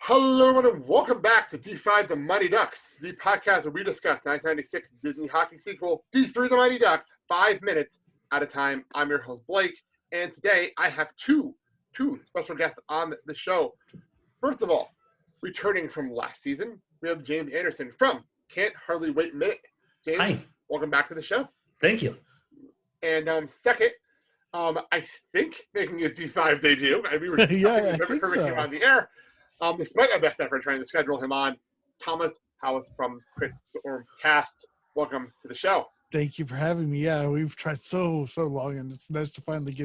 Hello, everyone, and welcome back to D5 The Mighty Ducks, the podcast where we discuss 1996 Disney hockey sequel, D3 The Mighty Ducks, 5 minutes at a time. I'm your host, Blake, and today I have two special guests on the show. First of all, returning from last season, we have James Anderson from Can't Hardly Wait a Minute. James, hi. Welcome back to the show. Thank you. And second, I think making his D5 debut, and we were I think so. him on the air. Despite my best effort trying to schedule him on, Thomas Howeth from Critstorm Cast. Welcome to the show. Thank you for having me. Yeah, we've tried so long, and it's nice to finally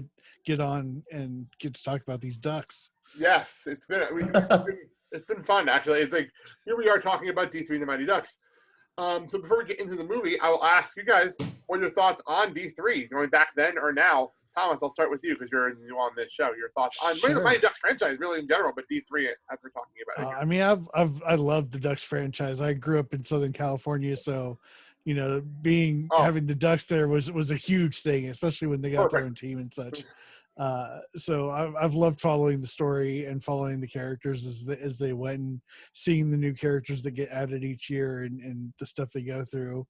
get on and get to talk about these ducks. Yes, it's been fun actually. It's like here we are talking about D3 The Mighty Ducks. So before we get into the movie, I will ask you guys what are your thoughts on D3, going back then or now. Thomas, I'll start with you because you're new on this show. Your thoughts on the Mighty Ducks franchise, really in general, but D3 as we're talking about it. I love the Ducks franchise. I grew up in Southern California, so having the Ducks there was a huge thing, especially when they got their own team and such. So I've loved following the story and following the characters as they went and seeing the new characters that get added each year and the stuff they go through.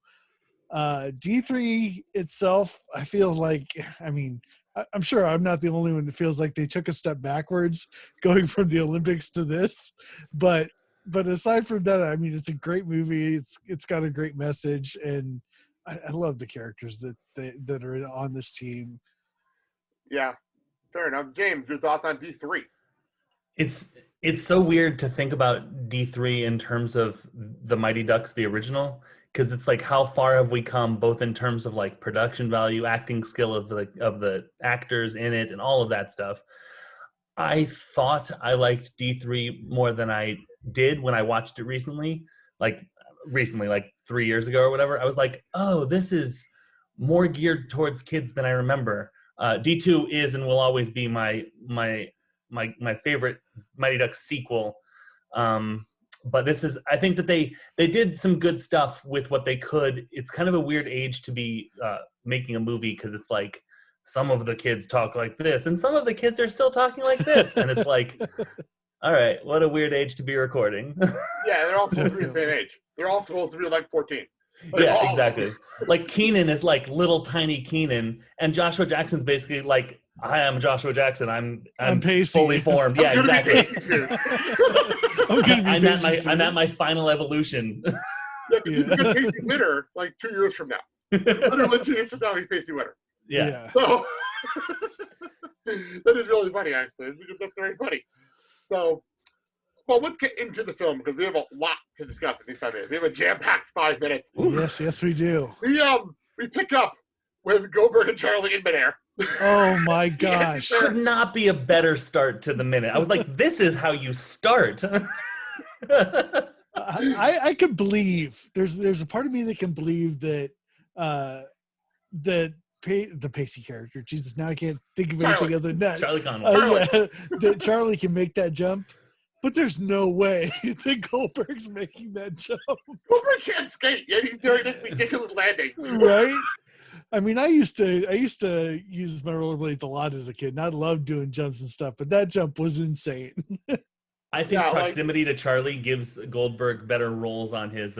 D3 itself, I feel like, I'm sure I'm not the only one that feels like they took a step backwards going from the Olympics to this, but aside from that, it's a great movie. It's got a great message, and I love the characters that are on this team. Yeah, fair enough. James, your thoughts on D3? It's so weird to think about D3 in terms of the Mighty Ducks, the original, because it's like how far have we come, both in terms of like production value, acting skill of the actors in it, and all of that stuff. I thought I liked D3 more than I did when I watched it recently, like 3 years ago or whatever. I was like, oh, this is more geared towards kids than I remember. D2 is and will always be my favorite Mighty Ducks sequel. But this is, I think that they did some good stuff with what they could. It's kind of a weird age to be making a movie because it's like some of the kids talk like this and some of the kids are still talking like this. And it's like, all right, what a weird age to be recording. Yeah, they're all supposed to be the same age. They're all supposed to be like 14. Yeah, exactly. Like Keenan is like little tiny Keenan, and Joshua Jackson's basically like, hi, I'm Joshua Jackson. I'm Pacey. fully formed. Yeah, exactly. I'm at my final evolution. Yeah, he's a good Pacey winner like 2 years from now. Literally 2 years from now, he's Pacey winner. Yeah. So that is really funny, actually. That's very funny. So, well, let's get into the film because we have a lot to discuss in these 5 minutes. We have a jam-packed 5 minutes. Yes, we do. We pick up with Goldberg and Charlie in midair. Oh my gosh! Could not be a better start to the minute. I was like, this is how you start. I could believe there's a part of me that can believe that the Pacey character. Jesus, now I can't think of anything other than that. Charlie Conway. That Charlie can make that jump. But there's no way that Goldberg's making that jump. Goldberg can't skate, yet he's doing this ridiculous landing. Right? I used to use my rollerblades a lot as a kid, and I loved doing jumps and stuff, but that jump was insane. I think proximity to Charlie gives Goldberg better rolls on his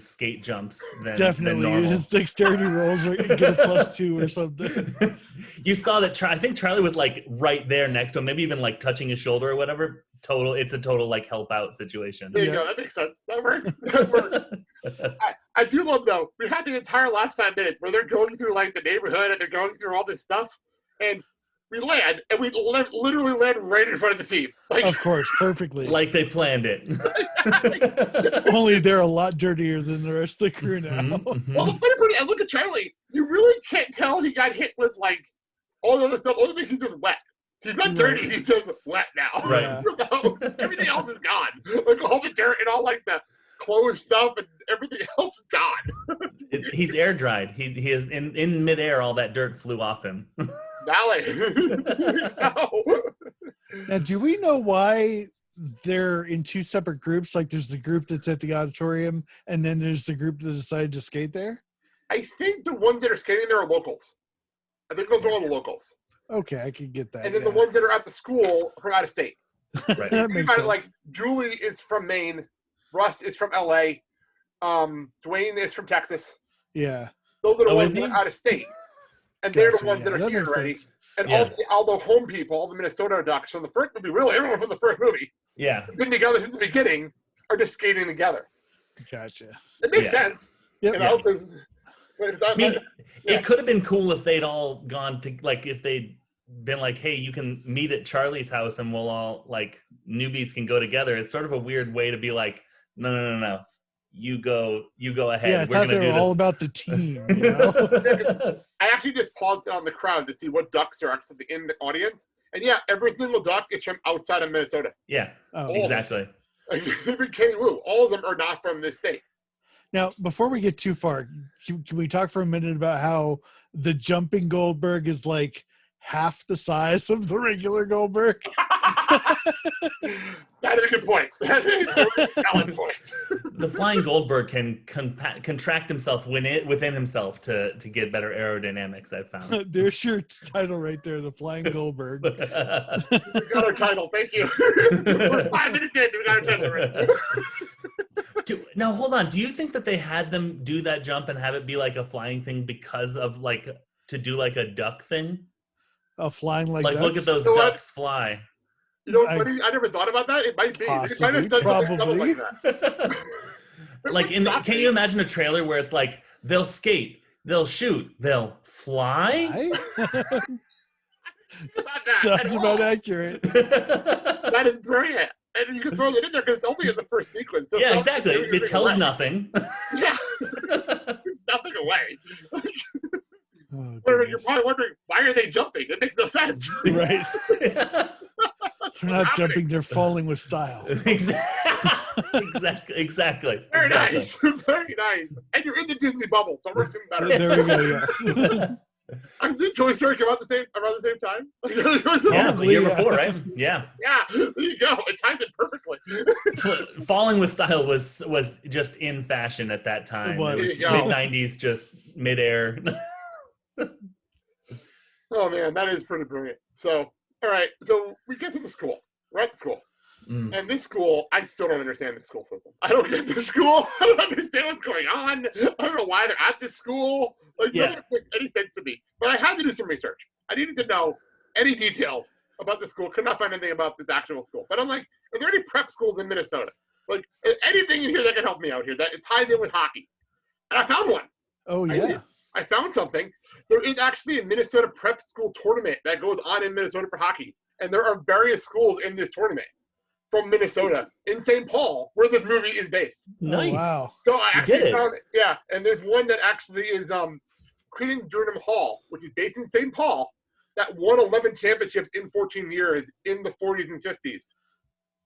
skate jumps than definitely than normal. His dexterity rolls are get a +2 or something. You saw that I think Charlie was like right there next to him, maybe even like touching his shoulder or whatever. It's a total like help out situation. There you go. That makes sense. That works. I do love though. We had the entire last 5 minutes where they're going through like the neighborhood and they're going through all this stuff, and we land and we literally land right in front of the team. Like, of course, perfectly. Like they planned it. Only they're a lot dirtier than the rest of the crew now. Mm-hmm. Well, the funny part is, I look at Charlie. You really can't tell he got hit with like all the other stuff. Other than he's just wet. He's not dirty. He's just wet now. Right. Everything else is gone. Like all the dirt and all like the clothes stuff and everything else is gone. He's air dried. He is in midair. All that dirt flew off him. Now, do we know why they're in two separate groups? Like, there's the group that's at the auditorium, and then there's the group that decided to skate there. I think the ones that are skating there are locals. I think those are all the locals. Okay, I can get that. And then the ones that are at the school are out of state. Right. That makes About it, sense. like Julie is from Maine, Russ is from LA, Dwayne is from Texas. Yeah. Those are the Oh, ones is that he? are out of state, and they're the Gotcha, ones that yeah, are that here makes already. sense. And Yeah. all the home people, all the Minnesota Ducks from the first movie, really everyone from the first movie, Yeah. been together since the beginning, are just skating together. Gotcha. It makes Yeah. sense, Yep. you know. Yeah. 'Cause- I mean, Yeah. it could have been cool if they'd all gone to, like, if they'd been like, hey, you can meet at Charlie's house and we'll all, like, newbies can go together. It's sort of a weird way to be like, no. You go ahead. Yeah, I We're thought gonna they do were all this. about the team, you know? I actually just paused on the crowd to see what ducks are actually in the audience, and yeah, every single duck is from outside of Minnesota. Yeah, Oh, exactly. Like, even Kenny Wu, all of them are not from this state. Now, before we get too far, can we talk for a minute about how the jumping Goldberg is like half the size of the regular Goldberg? That is a good point. That is a valid point. The flying Goldberg can contract himself within himself to get better aerodynamics, I've found. There's your title right there, the Flying Goldberg. We got our title. Thank you. We're 5 minutes in. We got our title already. Now, hold on. Do you think that they had them do that jump and have it be like a flying thing because of, like, to do like a duck thing? Flying like Like, ducks? look at those You know what? ducks fly. You know what's funny? I never thought about that. It might be. Possibly, They might have done something probably. like that. Like, can you imagine a trailer where it's like they'll skate, they'll shoot, they'll fly? Sounds about accurate. That is brilliant. And you can throw it in there because it's only in the first sequence. So Yeah, it's not exactly. giving It anything tells away. nothing. Yeah. There's nothing away. Oh, You're goodness. probably wondering, why are they jumping? It makes no sense. Right. They're not happening? jumping, they're falling with style. Exactly. Very nice. Very nice. And you're in the Disney bubble, so we're doing better. There we go, yeah. Did Toy Story come out around the same time? Yeah, the Probably, year yeah. before, right? Yeah. Yeah, there you go. It timed it perfectly. Falling with style was just in fashion at that time. It was. It was There you go. mid-90s, just midair. Oh, man, that is pretty brilliant. So, all right. So we get to the school. We're at the school. Mm. And this school, I still don't understand the school system. I don't get the school. I don't understand what's going on. I don't know why they're at this school. Like, it doesn't make any sense to me. But I had to do some research. I needed to know any details about the school. Could not find anything about this actual school. But I'm like, are there any prep schools in Minnesota? Like, anything in here that can help me out here that it ties in with hockey? And I found one. Oh, yeah. I found something. There is actually a Minnesota prep school tournament that goes on in Minnesota for hockey. And there are various schools in this tournament from Minnesota in St. Paul, where this movie is based. Nice. Oh, wow. So I actually did it. found it. Yeah, and there's one that actually is Critstorm Hall, which is based in St. Paul, that won 11 championships in 14 years in the 40s and 50s.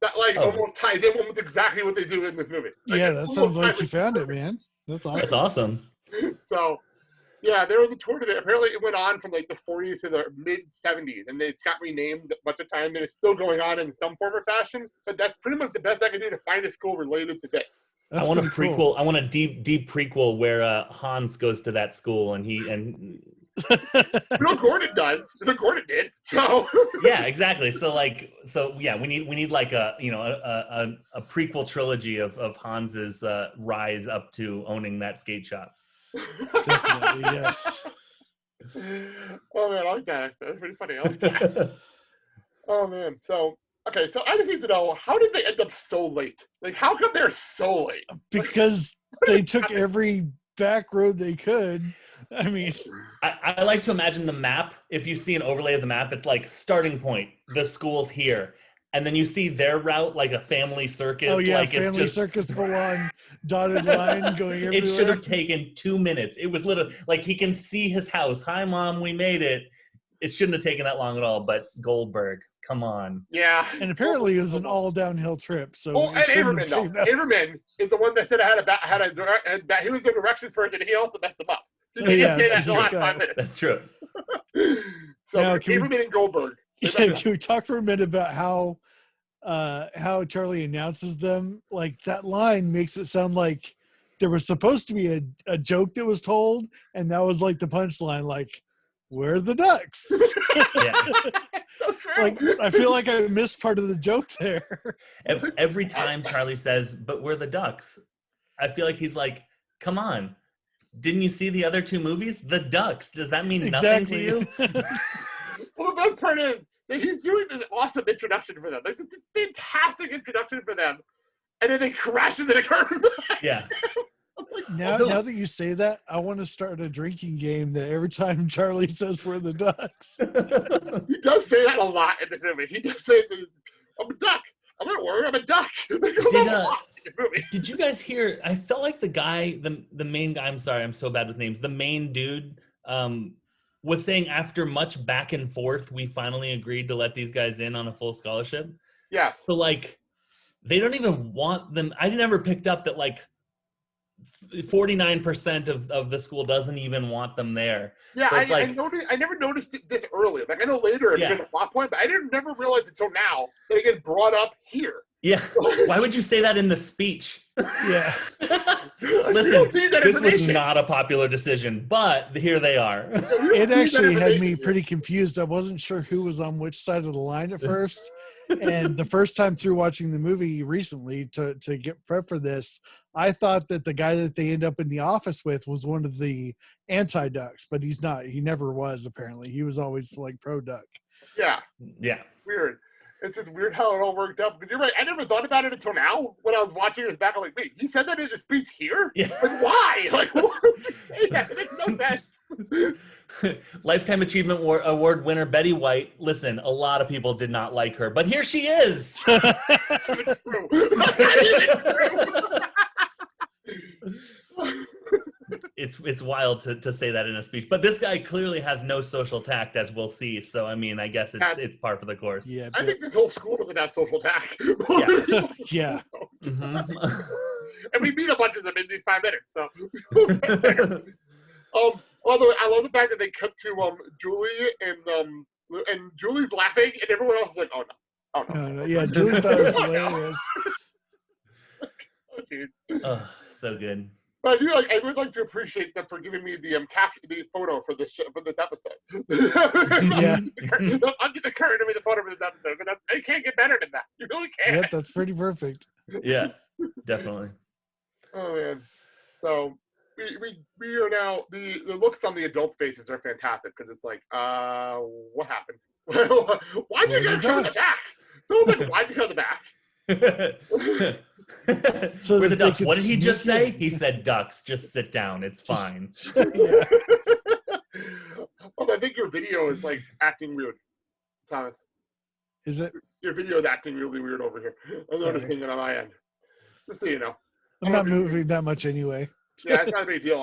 That almost ties in with exactly what they do in this movie. Like, Yeah, it that almost sounds like ties you found it, man. That's That's awesome. awesome. So, yeah, there was a tournament. Apparently, it went on from like the 40s to the mid 70s, and it's got renamed a bunch of times, and it's still going on in some form or fashion. But that's pretty much the best I can do to find a school related to this. That's I want a pretty prequel. cool. I want a deep prequel where Hans goes to that school and Bill Gordon does. Bill Gordon did. So yeah, exactly. So yeah, we need like a prequel trilogy of Hans's rise up to owning that skate shop. Definitely, yes. Oh man, I like that. That's pretty funny. I like that. Oh man. So okay, so I just need to know, how did they end up so late? Like, how come they're so late? Because they took every back road they could. I mean, I like to imagine the map. If you see an overlay of the map, it's like starting point, the school's here. And then you see their route, like a family circus. oh yeah, like family circus full on dotted line going everywhere. It should have taken 2 minutes. It was literally like he can see his house. Hi, Mom, we made it. It shouldn't have taken that long at all. But Goldberg, come on. Yeah. And apparently it was an all downhill trip. So Oh, it and shouldn't Averman have taken that. Averman is the one that said I he was the directions person, and he also messed them up. He Oh, didn't yeah, say that in the he's last got- 5 minutes. That's true. So Now, can we- Averman and Goldberg. Yeah, can we talk for a minute about how Charlie announces them? Like, that line makes it sound like there was supposed to be a joke that was told, and that was like the punchline, like, "Where are the ducks?" Yeah. So true. Like, I feel like I missed part of the joke there. Every time Charlie says, "But we're the Ducks," I feel like he's like, "Come on, didn't you see the other two movies? The Ducks. Does that mean nothing to you?" Well, the best part is that he's doing this awesome introduction for them. Like, it's a fantastic introduction for them. And then they crash into the curb. Yeah. Now that you say that, I want to start a drinking game that every time Charlie says we're the Ducks. He does say that a lot in this movie. He does say, I'm a duck. I'm not worried. I'm a duck. Did you guys hear? I felt like the guy, the main guy, I'm sorry, I'm so bad with names. The main dude was saying after much back and forth, we finally agreed to let these guys in on a full scholarship. Yes. So, like, they don't even want them. I never picked up that, like, 49% of the school doesn't even want them there. Yeah, so I never noticed this early. Like, I know later it's been a plot point, but I didn't never realize until now that it gets brought up here. Yeah. Why would you say that in the speech? Yeah. Listen, this was not a popular decision, but here they are. It actually had me pretty confused. I wasn't sure who was on which side of the line at first. And the first time through watching the movie recently to get prep for this, I thought that the guy that they end up in the office with was one of the anti-Ducks, but he's not. He never was, apparently. He was always like pro-Duck. Yeah. Yeah. Weird. It's just weird how it all worked out. But you're right. I never thought about it until now. When I was watching this back, I'm like, wait, he said that in the speech here? Yeah. Like, why? Like, why would you say that? It makes no sense. Lifetime Achievement Award winner Betty White. Listen, a lot of people did not like her, but here she is. It's wild to say that in a speech, but this guy clearly has no social tact, as we'll see. So I mean, I guess it's par for the course. Yeah, I think this whole school doesn't have social tact. Yeah. Yeah. Mm-hmm. And we meet a bunch of them in these 5 minutes. So, although I love the fact that they cut to Julie and Julie's laughing, and everyone else is like, "Oh no, oh no." No. Yeah, Julie thought it was hilarious. Oh jeez. Oh, so good. But I would like to appreciate them for giving me the photo for this episode. Yeah. I'll get the current to me the photo for this episode, but it can't get better than that. You really can't. Yep, that's pretty perfect. Yeah, definitely. Oh man. So we are now the looks on the adult faces are fantastic because it's like, what happened? Why'd you get to the back? So like, why'd you go to the back? So we're the Ducks. What did he just say? He said, "Ducks, just sit down. It's fine." Yeah. Well, I think your video is like acting weird, Thomas. Is it? Your video is acting really weird over here. I'm noticing it on my end. Just so you know. I'm not moving that much anyway. Yeah, it's not a big deal.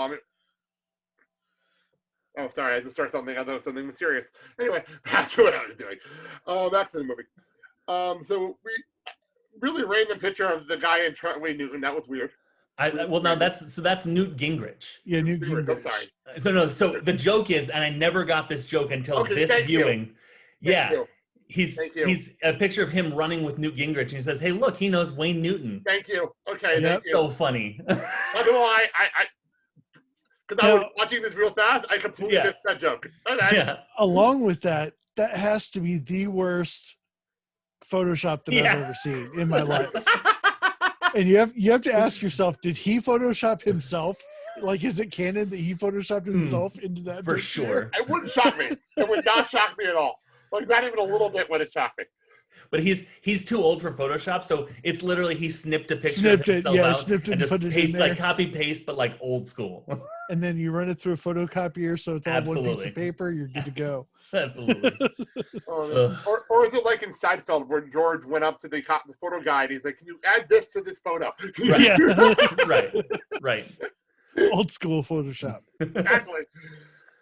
Oh, sorry. I just started something. I thought it was something mysterious. Anyway, that's what I was doing. Back to the movie. So we really random picture of the guy in Wayne Newton. That was weird. That's Newt Gingrich. Yeah, Newt Gingrich. I'm sorry. So the joke is, and I never got this joke until this viewing. He's a picture of him running with Newt Gingrich, and he says, "Hey, look, he knows Wayne Newton." Thank you. Okay, yep. thank you. So funny. I don't know why because I was watching this real fast. I completely missed that joke. Okay. Yeah. Along with that has to be the worst Photoshop that I've ever seen in my life. And you have to ask yourself, did he Photoshop himself? Like, is it canon that he Photoshopped himself into that for picture? sure? It wouldn't shock me. It would not shock me at all. Like, not even a little bit would it shock me. But he's too old for Photoshop, so it's literally he snipped a picture of himself out and just put it paste, in there. like copy paste, but like old school. And then you run it through a photocopier, so it's all one piece of paper. You're good to go. Absolutely. Or is it like in Seinfeld where George went up to the photo guy and he's like, "Can you add this to this photo?" Yeah. Right. Old school Photoshop. Exactly.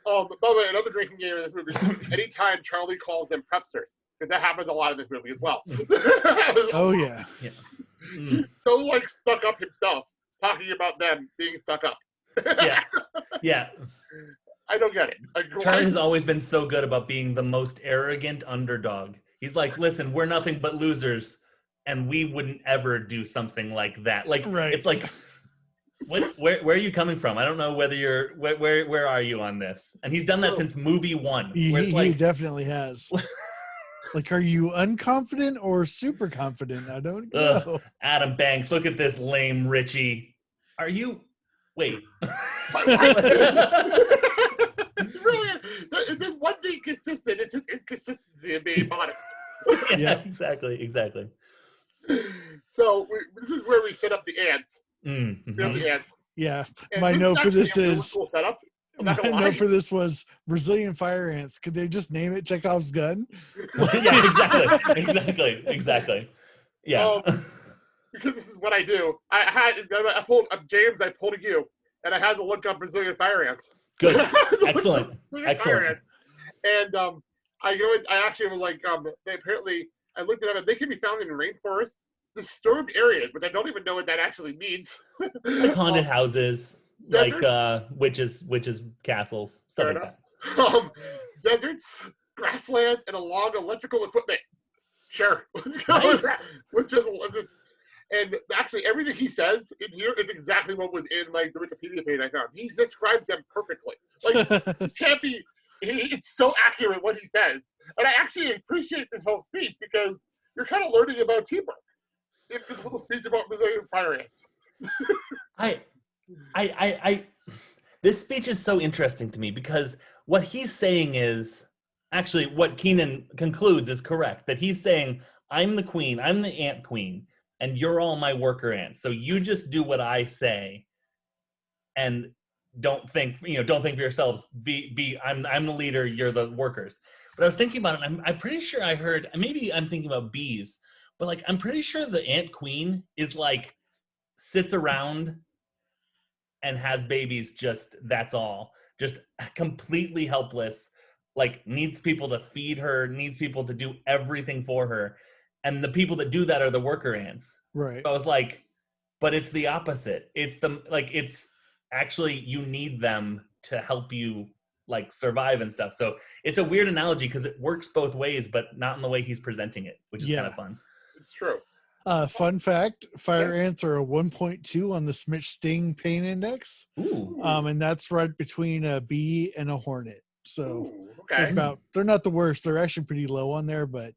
By the way, another drinking game in this movie. Anytime Charlie calls them prepsters, because that happens a lot in this movie as well. Oh yeah. He's so like stuck up himself, talking about them being stuck up. Yeah. I don't get it. Charlie has always been so good about being the most arrogant underdog. He's like, "Listen, we're nothing but losers, and we wouldn't ever do something like that." Like, It's like, where are you coming from? I don't know whether you're where are you on this? And he's done that since movie 1. He definitely has. Like, are you unconfident or super confident? I don't know. Adam Banks, look at this lame Richie. Are you? Wait. It's really, if there's one thing consistent, it's his inconsistency and being modest. Yeah, exactly. So this is where we set up the ants. Mm-hmm. Set up the ants. Yeah, And my this note for actually this a really is cool setup. I'm my not gonna lie. note for this was Brazilian fire ants. Could they just name it Chekhov's gun? Yeah, exactly. Yeah. Because this is what I do. I pulled up James. I pulled a U, and I had to look up Brazilian fire ants. Good. Excellent. Fire ants. And I actually was like, they apparently, I looked it up, and they can be found in rainforests, disturbed areas, but I don't even know what that actually means. Like haunted houses, deserts? like witches castles, stuff Fair like enough. that. Deserts, grassland, and along electrical equipment. Sure. Nice. And actually, everything he says in here is exactly what was in like the Wikipedia page I found. He describes them perfectly. Like, it can't be. It's so accurate what he says, and I actually appreciate this whole speech because you're kind of learning about teamwork. It's this little speech about Brazilian fire ants. I this speech is so interesting to me because what he's saying is actually what Keenan concludes is correct, that he's saying, I'm the queen, I'm the ant queen, and you're all my worker ants. So you just do what I say and don't think for yourselves. I'm the leader, you're the workers. But I was thinking about it, and I'm pretty sure I heard, maybe I'm thinking about bees, but like I'm pretty sure the ant queen is like sits around and has babies, just that's all, just completely helpless, like needs people to feed her, needs people to do everything for her, and the people that do that are the worker ants. Right. So I was like, but it's the opposite. It's actually you need them to help you like survive and stuff. So it's a weird analogy because it works both ways, but not in the way he's presenting it, which is kind of fun. It's true. Fun fact, fire ants are a 1.2 on the Smith-Sting pain index. Ooh. And that's right between a bee and a hornet. So okay. they're not the worst. They're actually pretty low on there, but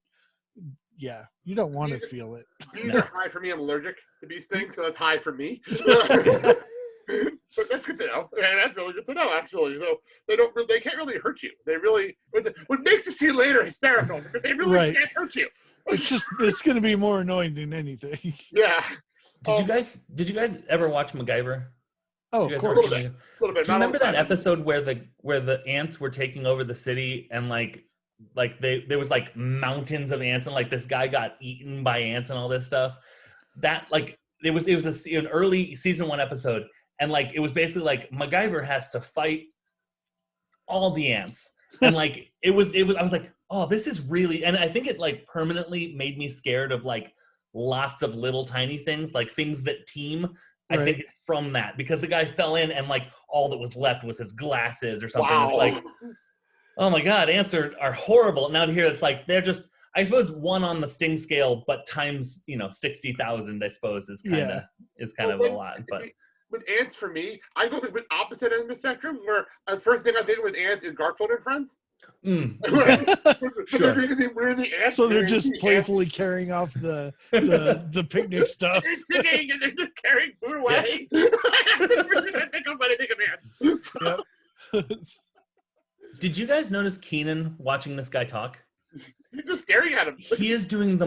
yeah, you don't want to feel it. Bees are high for me. I'm allergic to bee stings, so that's high for me. But that's good to know. And that's really good to know, actually. So they can't really hurt you. They really, what makes the scene later hysterical because they really can't hurt you. It's going to be more annoying than anything. Yeah. Did you guys ever watch MacGyver? Oh, of course. A little bit. Do you remember that episode where the ants were taking over the city and like there was like mountains of ants and like this guy got eaten by ants and all this stuff? That like it was an early season 1 episode, and like it was basically like MacGyver has to fight all the ants. And like it was I was like, oh, this is really, and I think it like permanently made me scared of like lots of little tiny things, like things that team. I think it's from that, because the guy fell in and like all that was left was his glasses or something. Wow. It's like, oh my God, ants are horrible. Now to hear it's like they're just, I suppose, 1 on the sting scale, but times 60,000, I suppose, is kind of a lot. But with ants, for me, I go the opposite end of the spectrum, where the first thing I did with ants is Garfield and Friends. Sure. We're the ants. So they're just playfully carrying off the picnic stuff. They're sitting and they're just carrying food away. I think of ants. Yep. Did you guys notice Keenan watching this guy talk? He's just staring at him. He is doing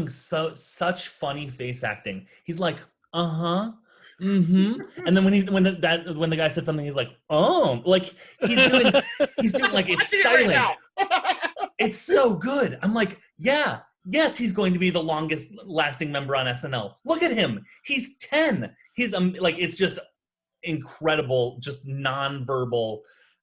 such funny face acting. He's like, uh-huh. Mm-hmm. And then when the guy said something, he's like, oh, like he's doing like it's silent. It's so good. I'm like, yes, he's going to be the longest lasting member on SNL. Look at him. He's 10. He's like, it's just incredible, just nonverbal,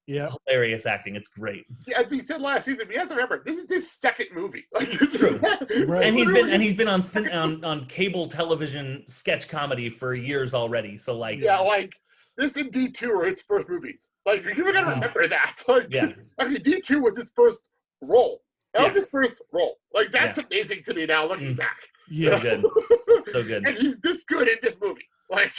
hilarious acting. It's great. Yeah, as we said last season, we have to remember this is his second movie. Like, true. Right. And he's been on cable television sketch comedy for years already. So like, like this and D2 are his first movies. Like, you're gonna remember that. Like, actually, D2 was his first role. That was his first role. Like, that's amazing to me now looking back. So good. So good. And he's this good in this movie. Like,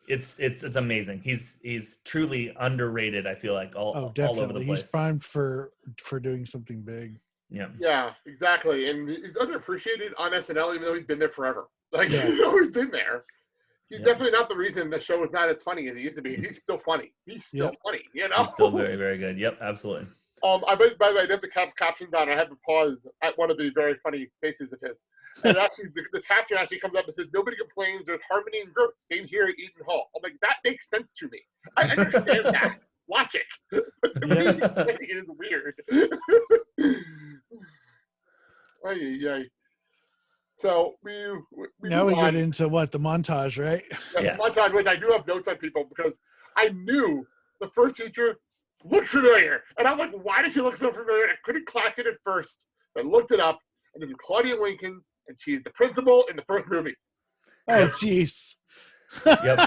It's amazing. He's truly underrated, I feel like, all over the place. He's primed for doing something big. Yeah. Yeah, exactly. And he's underappreciated on SNL, even though he's been there forever. Like, Yeah. he's always been there. He's Yep. definitely not the reason the show is not as funny as it used to be. He's still funny. He's still Yep. funny, you know? He's still very, very good. Yep, absolutely. By the way, I have the captions on. I have to pause at one of the very funny faces of his. And actually, the caption actually comes up and says, "Nobody complains. There's harmony and growth. Same here at Eden Hall." I'm like, that makes sense to me. I understand that logic. But the way he's saying it is weird. Ay. So we now we get into what, the montage, right? Yeah, the montage, which I do have notes on people because I knew the first teacher looked familiar. And I'm like, why does she look so familiar? I couldn't clock it at first. I looked it up, and it was Claudia Lincoln, and she's the principal in the first movie. Oh, jeez. Yep.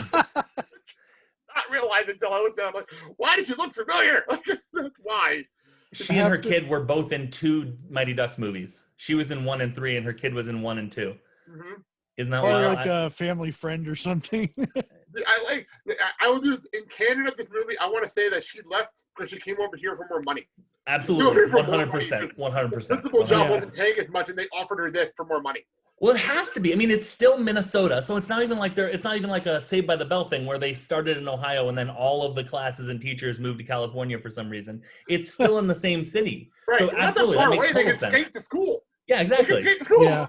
Not realizing until I looked down, I'm like, why does she look familiar? That's why. She and her kid were both in 2 Mighty Ducks movies. She was in 1 and 3, and her kid was in 1 and 2. Mm-hmm. Isn't that Probably wild? like a family friend or something. I will do in canon of this movie. I want to say that she left because she came over here for more money. Absolutely, 100%, 100%. Principal job wasn't paying as much, and they offered her this for more money. Well, it has to be. I mean, it's still Minnesota, so it's not even like it's not even like a Saved by the Bell thing where they started in Ohio and then all of the classes and teachers moved to California for some reason. It's still in the same city. Right. So absolutely, that makes total sense. They can skate to school. Yeah, exactly. They can skate to school. Yeah.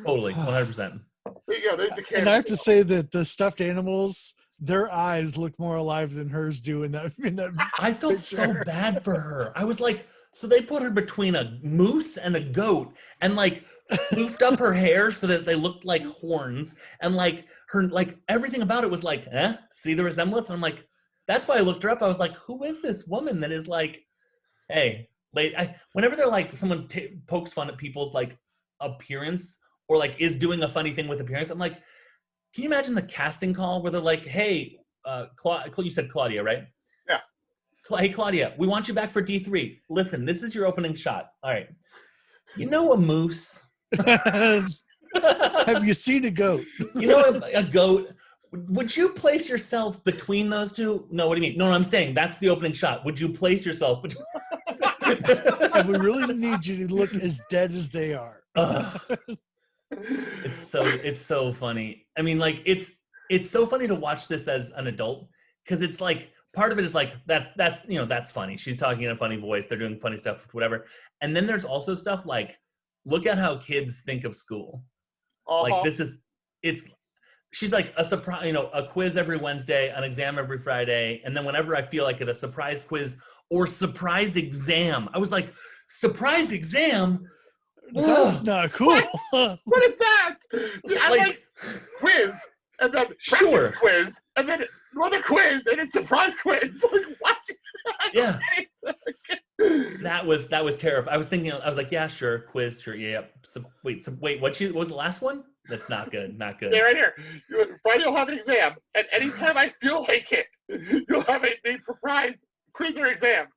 Totally, 100%. There you go. There's the And I have to say that the stuffed animals, their eyes look more alive than hers do in that. I felt so bad for her. I was like, so they put her between a moose and a goat, and like floofed up her hair so that they looked like horns, and like her, like everything about it was like, see the resemblance? And I'm like, that's why I looked her up. I was like, who is this woman that is like, hey, whenever they're like someone pokes fun at people's like appearance or like is doing a funny thing with appearance, I'm like, can you imagine the casting call where they're like, hey, you said Claudia, right? Yeah. Hey, Claudia, we want you back for D3. Listen, this is your opening shot. All right. You know a moose? Have you seen a goat? You know a goat? Would you place yourself between those two? No, what do you mean? No, I'm saying that's the opening shot. Would you place yourself between? And we really need you to look as dead as they are. It's so funny. I mean, like it's so funny to watch this as an adult because it's like part of it is like that's funny. She's talking in a funny voice. They're doing funny stuff, whatever. And then there's also stuff like, look at how kids think of school. Like she's like a surprise, a quiz every Wednesday, an exam every Friday, and then whenever I feel like it, a surprise quiz or surprise exam. I was like, surprise exam? That's not cool. What is that? I like quiz and then practice quiz and then another quiz and it's surprise quiz. Like what? Yeah. That was terrifying. I was thinking. I was like, yeah, sure, quiz, sure, yeah. Wait, what was the last one? That's not good. Not good. Yeah, right here. Friday you'll have an exam, and anytime I feel like it, you'll have a surprise quiz or exam.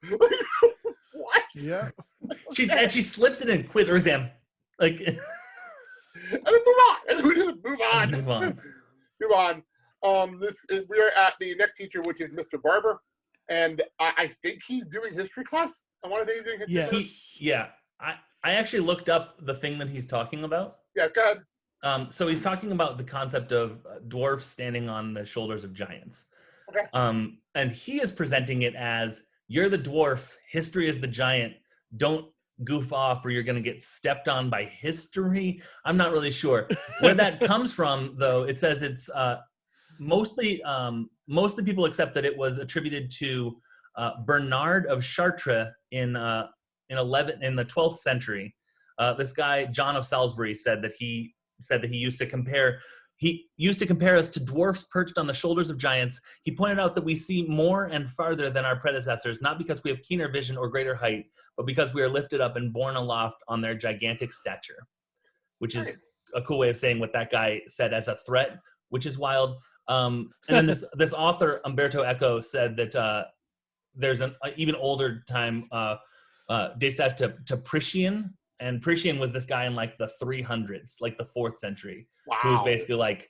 What? Yeah. She slips it in quiz or exam, like. And then move on. And then we just move on. Move on. We are at the next teacher, which is Mr. Barber, and I think he's doing history class. I want to say he's doing history class. Yeah. I actually looked up the thing that he's talking about. Yeah, go ahead. So he's talking about the concept of dwarfs standing on the shoulders of giants. Okay. And he is presenting it as, you're the dwarf, history is the giant. Don't goof off or you're going to get stepped on by history. I'm not really sure. Where that comes from, though, it says it's mostly most of the people accept that it was attributed to Bernard of Chartres in the 12th century. This guy, John of Salisbury, said that he used to compare us to dwarfs perched on the shoulders of giants. He pointed out that we see more and farther than our predecessors, not because we have keener vision or greater height, but because we are lifted up and borne aloft on their gigantic stature, which is a cool way of saying what that guy said as a threat, which is wild. And then this author, Umberto Eco, said that there's an even older time, dates that to Priscian. And Priscian was this guy in like the 300s, like the 4th century, who was basically like,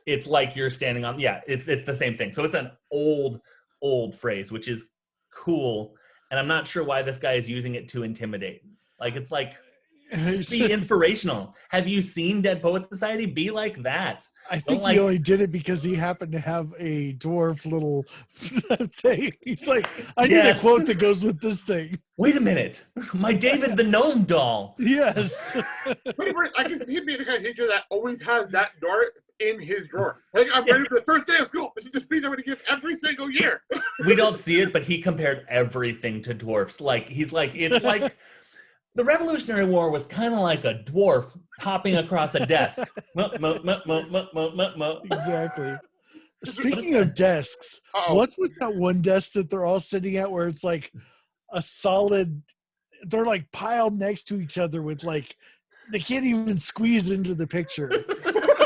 it's like you're standing on, it's the same thing. So it's an old phrase, which is cool. and I'm not sure why this guy is using it to intimidate. Like, it's like, just be inspirational. Have you seen Dead Poets Society? Be like that. I think he only did it because he happened to have a dwarf little thing. He's like, I need a quote that goes with this thing. Wait a minute. My David the Gnome doll. Yes. I can see him being the kind of teacher that always has that dart in his drawer. Like, I'm ready for the first day of school. This is the speech I'm going to give every single year. We don't see it, but he compared everything to dwarfs. Like, he's like, it's like the Revolutionary War was kind of like a dwarf hopping across a desk. Exactly. Speaking of desks, what's with that one desk that they're all sitting at where it's like a solid, they're like piled next to each other with like, they can't even squeeze into the picture.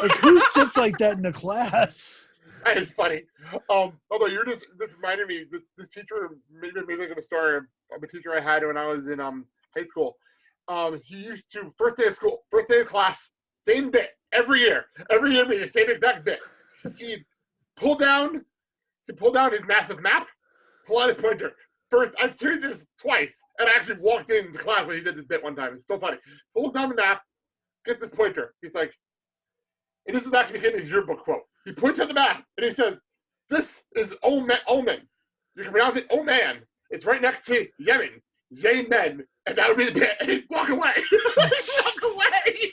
Like, who sits like that in a class? That is funny. Although this reminded me, this teacher made me think of a story of a teacher I had when I was in high school. He used to, first day of school, first day of class, same bit every year. Every year be the same exact bit. He'd pull down his massive map, pull out his pointer. First, I've seen this twice, and I actually walked into class when he did this bit one time. It's so funny. Pulls down the map, gets this pointer. He's like, and this is actually in his yearbook quote. He points at the map, and he says, "This is Omen. You can pronounce it Oman. It's right next to Yemen. Yemen." And that would be the bit. And he'd walk away. He'd walk away.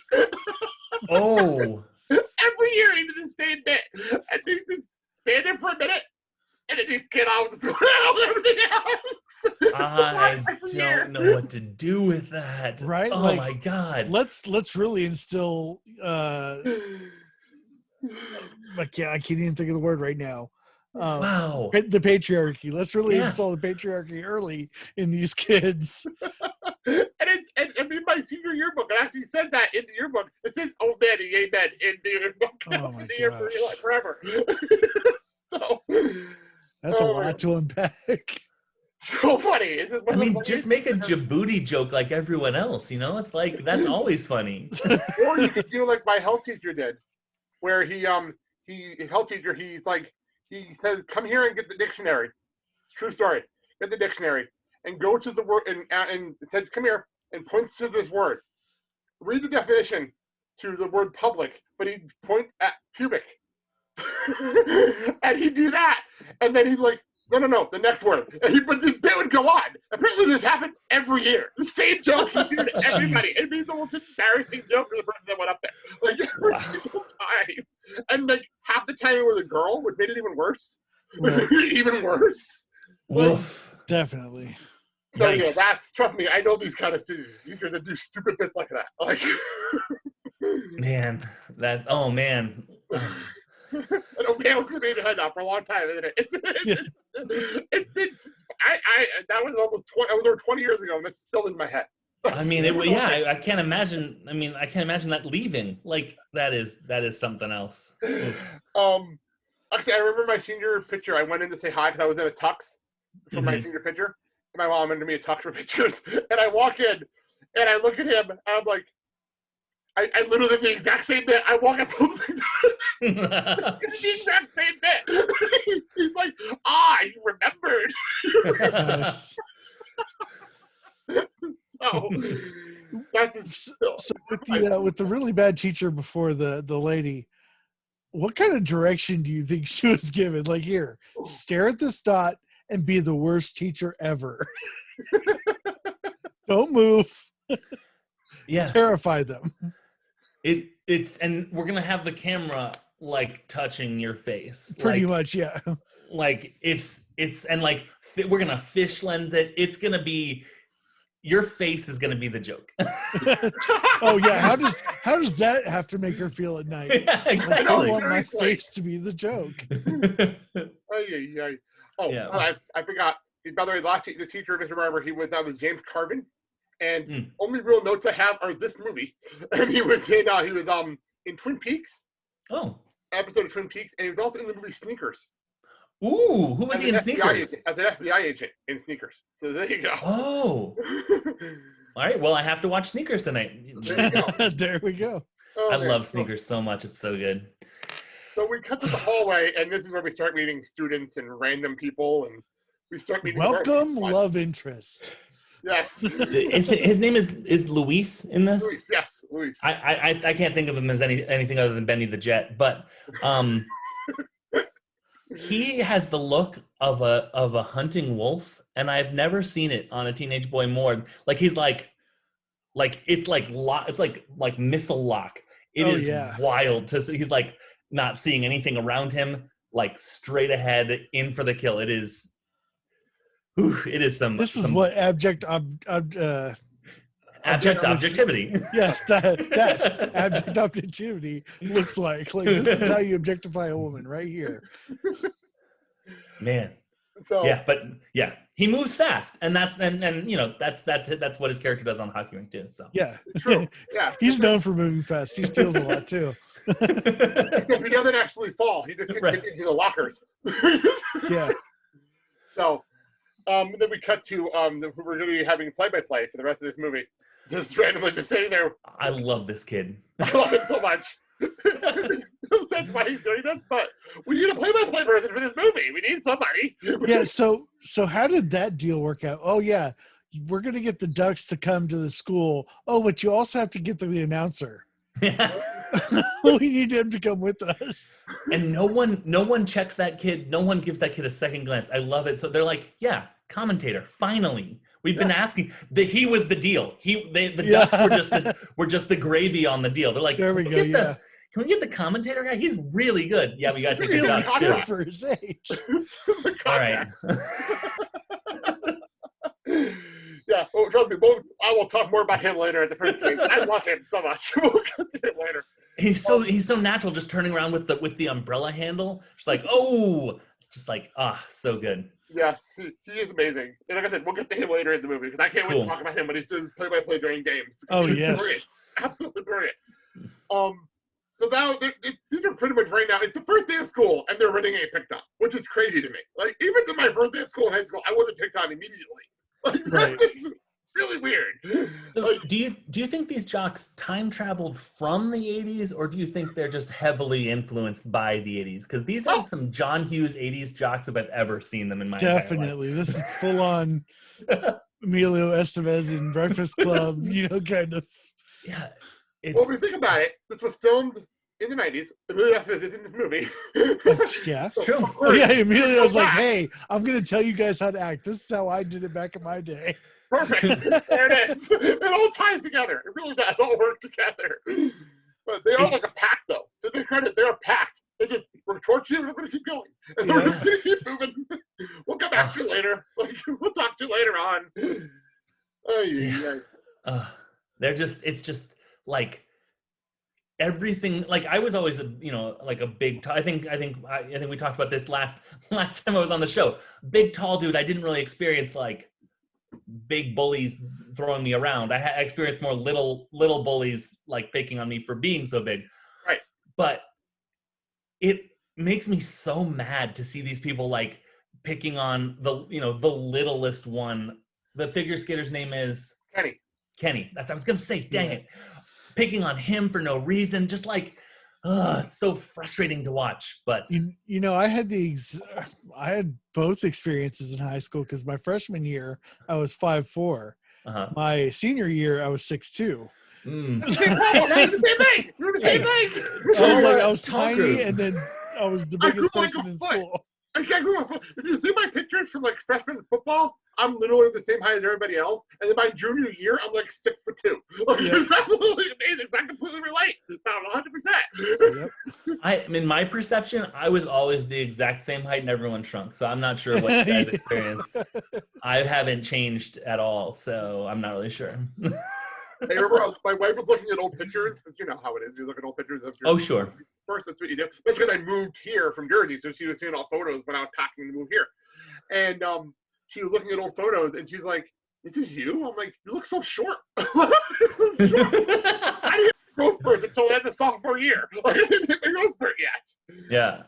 Oh. Every year he did the same bit. And they just stand there for a minute, and then just get on with the everything else. I don't know what to do with that. Right? Oh, like, my God. Let's really instill I can't even think of the word right now. Wow. The patriarchy. Let's really install the patriarchy early in these kids. And in my senior yearbook, it actually says that in the yearbook. It says "Oh man" and "Amen" in the yearbook. Oh my the year for like forever. So that's a lot to unpack. So funny. I mean, just make a Djibouti joke like everyone else. You know, it's like that's always funny. Or you could do like my health teacher did, where he says, "Come here and get the dictionary." It's a true story. Get the dictionary and go to the word and it says, "Come here," and points to this word. Read the definition to the word public, but he'd point at pubic. And he'd do that. And then he'd like, no, the next word. But this bit would go on. Apparently this happened every year. The same joke he did to everybody. It'd be the most embarrassing joke for the person that went up there. Like every single time. And like half the time it was a girl, which made it even worse. Even worse. Like, definitely. So yeah, trust me, I know these kind of students. These are to do stupid bits like that. Like man. And oh man, was in my head now for a long time, isn't it? That was almost 20. I was over 20 years ago, and it's still in my head. I mean, I can't imagine. I mean, I can't imagine that leaving. Like that is something else. Actually, I remember my senior picture. I went in to say hi because I was in a tux for my senior picture. My mom wanted me a tux for pictures, and I walk in and I look at him, and I'm like, I literally did the exact same bit. I walk up to him, it's the exact same bit. He's like, you remembered. So that's so with the really bad teacher before the lady, what kind of direction do you think she was given? Like, here, stare at this dot and be the worst teacher ever. Don't move. Yeah. Terrify them. It's and we're gonna have the camera like touching your face. Pretty much, yeah. Like it's and like we're gonna fish lens it. It's gonna be your face is gonna be the joke. Oh yeah, how does that have to make her feel at night? Yeah, exactly. Like, I want my face to be the joke. I forgot. By the way, the teacher, Mr. Barber, he was James Carvin, and only real notes I have are this movie, and he was in Twin Peaks. Oh, episode of Twin Peaks, and he was also in the movie Sneakers. Ooh, who was he in Sneakers? As an FBI agent in Sneakers. So there you go. Oh. All right, well, I have to watch Sneakers tonight. There you go. There we go. I love Sneakers so much. It's so good. So we cut to the hallway, and this is where we start meeting students and random people, and we start meeting. Welcome, love interest. Yes. His name is Luis in this. Luis, yes, Luis. I can't think of him as anything other than Benny the Jet, but he has the look of a hunting wolf, and I've never seen it on a teenage boy more. Like he's like it's like missile lock. It is wild to see. He's like not seeing anything around him, like straight ahead in for the kill. It is some. This is what abject objectivity. Yes, that's abject objectivity looks like. Like this is how you objectify a woman right here. Man. So he moves fast, and that's what his character does on the hockey rink too. So yeah, true. Yeah, he's known for moving fast. He steals a lot too. He doesn't actually fall. He just gets into the lockers. Yeah. So, then we cut to we're going to be having play-by-play for the rest of this movie. Just randomly just sitting there. I love this kid. I love him so much. No sense why he's doing this, but we need a play-by-play version for this movie. We need somebody. Yeah. So how did that deal work out? Oh yeah, we're gonna get the Ducks to come to the school. Oh, but you also have to get the announcer. Yeah. We need him to come with us. And no one checks that kid. No one gives that kid a second glance. I love it. So they're like, yeah, commentator. Finally, we've been asking. He was the deal. The Ducks were just the gravy on the deal. They're like, there we go. Can we get the commentator guy? He's really good. Yeah, we got to take really the Ducks too. For his age. All right. Yeah, well, trust me. I will talk more about him later at the first game. I love him so much. We'll get to him later. He's so natural, just turning around with the umbrella handle. Just like, it's just like, so good. Yes, he is amazing. And like I said, we'll get to him later in the movie because I can't wait to talk about him when he's doing play-by-play during games. Oh, he's yes. Brilliant. Absolutely brilliant. So now, these are pretty much right now. It's the first day of school, and they're already getting picked on, which is crazy to me. Like, even to my first day of school in high school, I wasn't picked on immediately. Like, right. That's really weird. So like, do you think these jocks time traveled from the 80s, or do you think they're just heavily influenced by the 80s? Because these are some John Hughes 80s jocks if I've ever seen them in my definitely. Entire life. This is full on Emilio Estevez in Breakfast Club, kind of. Yeah. Well, if you think about it, this was filmed in the 90s. Emilio Estevez is in this movie. Yeah, it's true. Yeah, Emilio was like, hey, I'm going to tell you guys how to act. This is how I did it back in my day. Perfect. There it is. It all ties together. It really does all work together. But they are like a pack, though. To their credit, they're a pact. They just, we're torching you, we're going to keep going. And we're going to keep moving. We'll come back to you later. Like, we'll talk to you later on. It's just like everything. Like I was always like a big I think we talked about this last time I was on the show. Big tall dude. I didn't really experience like big bullies throwing me around. I experienced more little bullies like picking on me for being so big. Right. But it makes me so mad to see these people like picking on the littlest one. The figure skater's name is Kenny. That's what I was gonna say. Dang it. Picking on him for no reason. Just like, it's so frustrating to watch. But I had both experiences in high school because my freshman year I was 5'4". My senior year I was 6'2". The same thing. You're the same thing. I was tiny, and then I was the biggest person in school. I grew up. If you see my pictures from like freshman football, I'm literally the same height as everybody else. And then my junior year, I'm like 6'2". Like, it's absolutely amazing. I completely relate. About 100%. In my perception, I was always the exact same height and everyone shrunk. So I'm not sure what you guys experienced. I haven't changed at all, so I'm not really sure. Hey, remember, my wife was looking at old pictures, because you know how it is. You look at old pictures of your sure. First, that's what you do. That's because I moved here from Jersey, so she was seeing all photos when I was packing to move here. And she was looking at old photos, and she's like, "This is you?" I'm like, "You look so short." I didn't hit the growth spurt until I had the sophomore year. Like, I didn't hit the growth spurt yet. Yeah.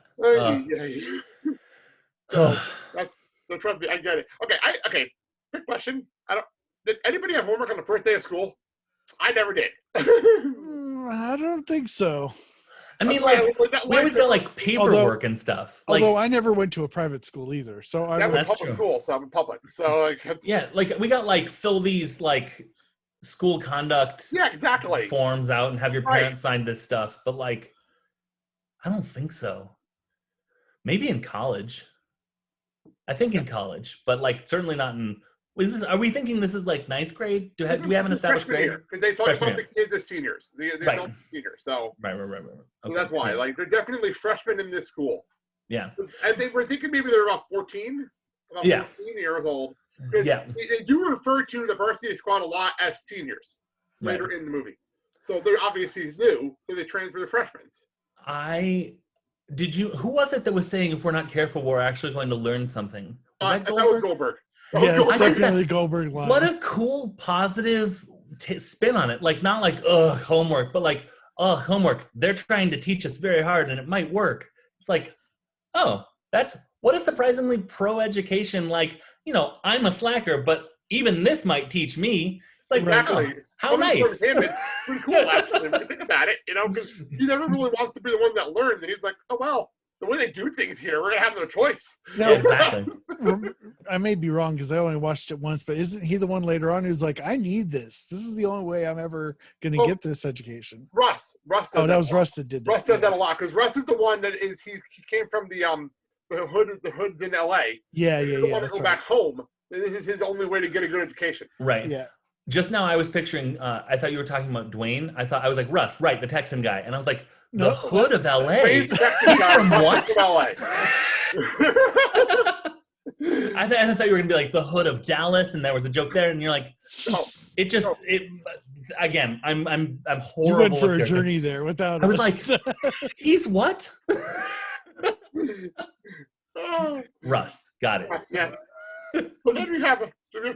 So trust me, I get it. Okay. Quick question. Did anybody have homework on the first day of school? I never did. I don't think so. I mean, we always got like paperwork and stuff. Although I never went to a private school either, so I went public school, so I'm in public. So like, we got like fill these like school conduct forms out and have your parents sign this stuff, but like, I don't think so. Maybe in college. I think in college, but like certainly not in. Are we thinking this is like 9th grade? Do we have an established grade? Because they talk about the kids as seniors. They're not seniors, so right. Okay, so that's why. Yeah. Like they're definitely freshmen in this school. Yeah. And they were thinking maybe they're about 14. 14 years old. Yeah. They do refer to the varsity squad a lot as seniors later in the movie. So they're obviously new, so they train for the freshmen. Who was it that was saying if we're not careful, we're actually going to learn something? That was Goldberg. Yeah, it's definitely Goldberg line. What a cool, positive spin on it. Like, not like, ugh, homework, but like, ugh, homework. They're trying to teach us very hard and it might work. It's like, oh, what a surprisingly pro-education, like, I'm a slacker, but even this might teach me. It's like, exactly. Oh, how nice. It's pretty cool, actually, when you think about it, because he never really wants to be the one that learns, and he's like, oh, well, the way they do things here, we're going to have no choice. No, exactly. I may be wrong because I only watched it once, but isn't he the one later on who's like, I need this. This is the only way I'm ever going to get this education. Russ. That was Russ that did that. Russ does that a lot because Russ is the one that he came from the hoods in L.A. Yeah. Want to go back home. This is his only way to get a good education. Right. Yeah. Just now I was picturing, I thought you were talking about Dwayne. I was like, Russ, right, the Texan guy. And I was like, the hood of L.A.? He's from what? I thought you were going to be like the hood of Dallas, and there was a joke there, and you're like, again, I'm horrible. You went for a journey there without I was like, he's what? Russ, got it. Yes. So then we have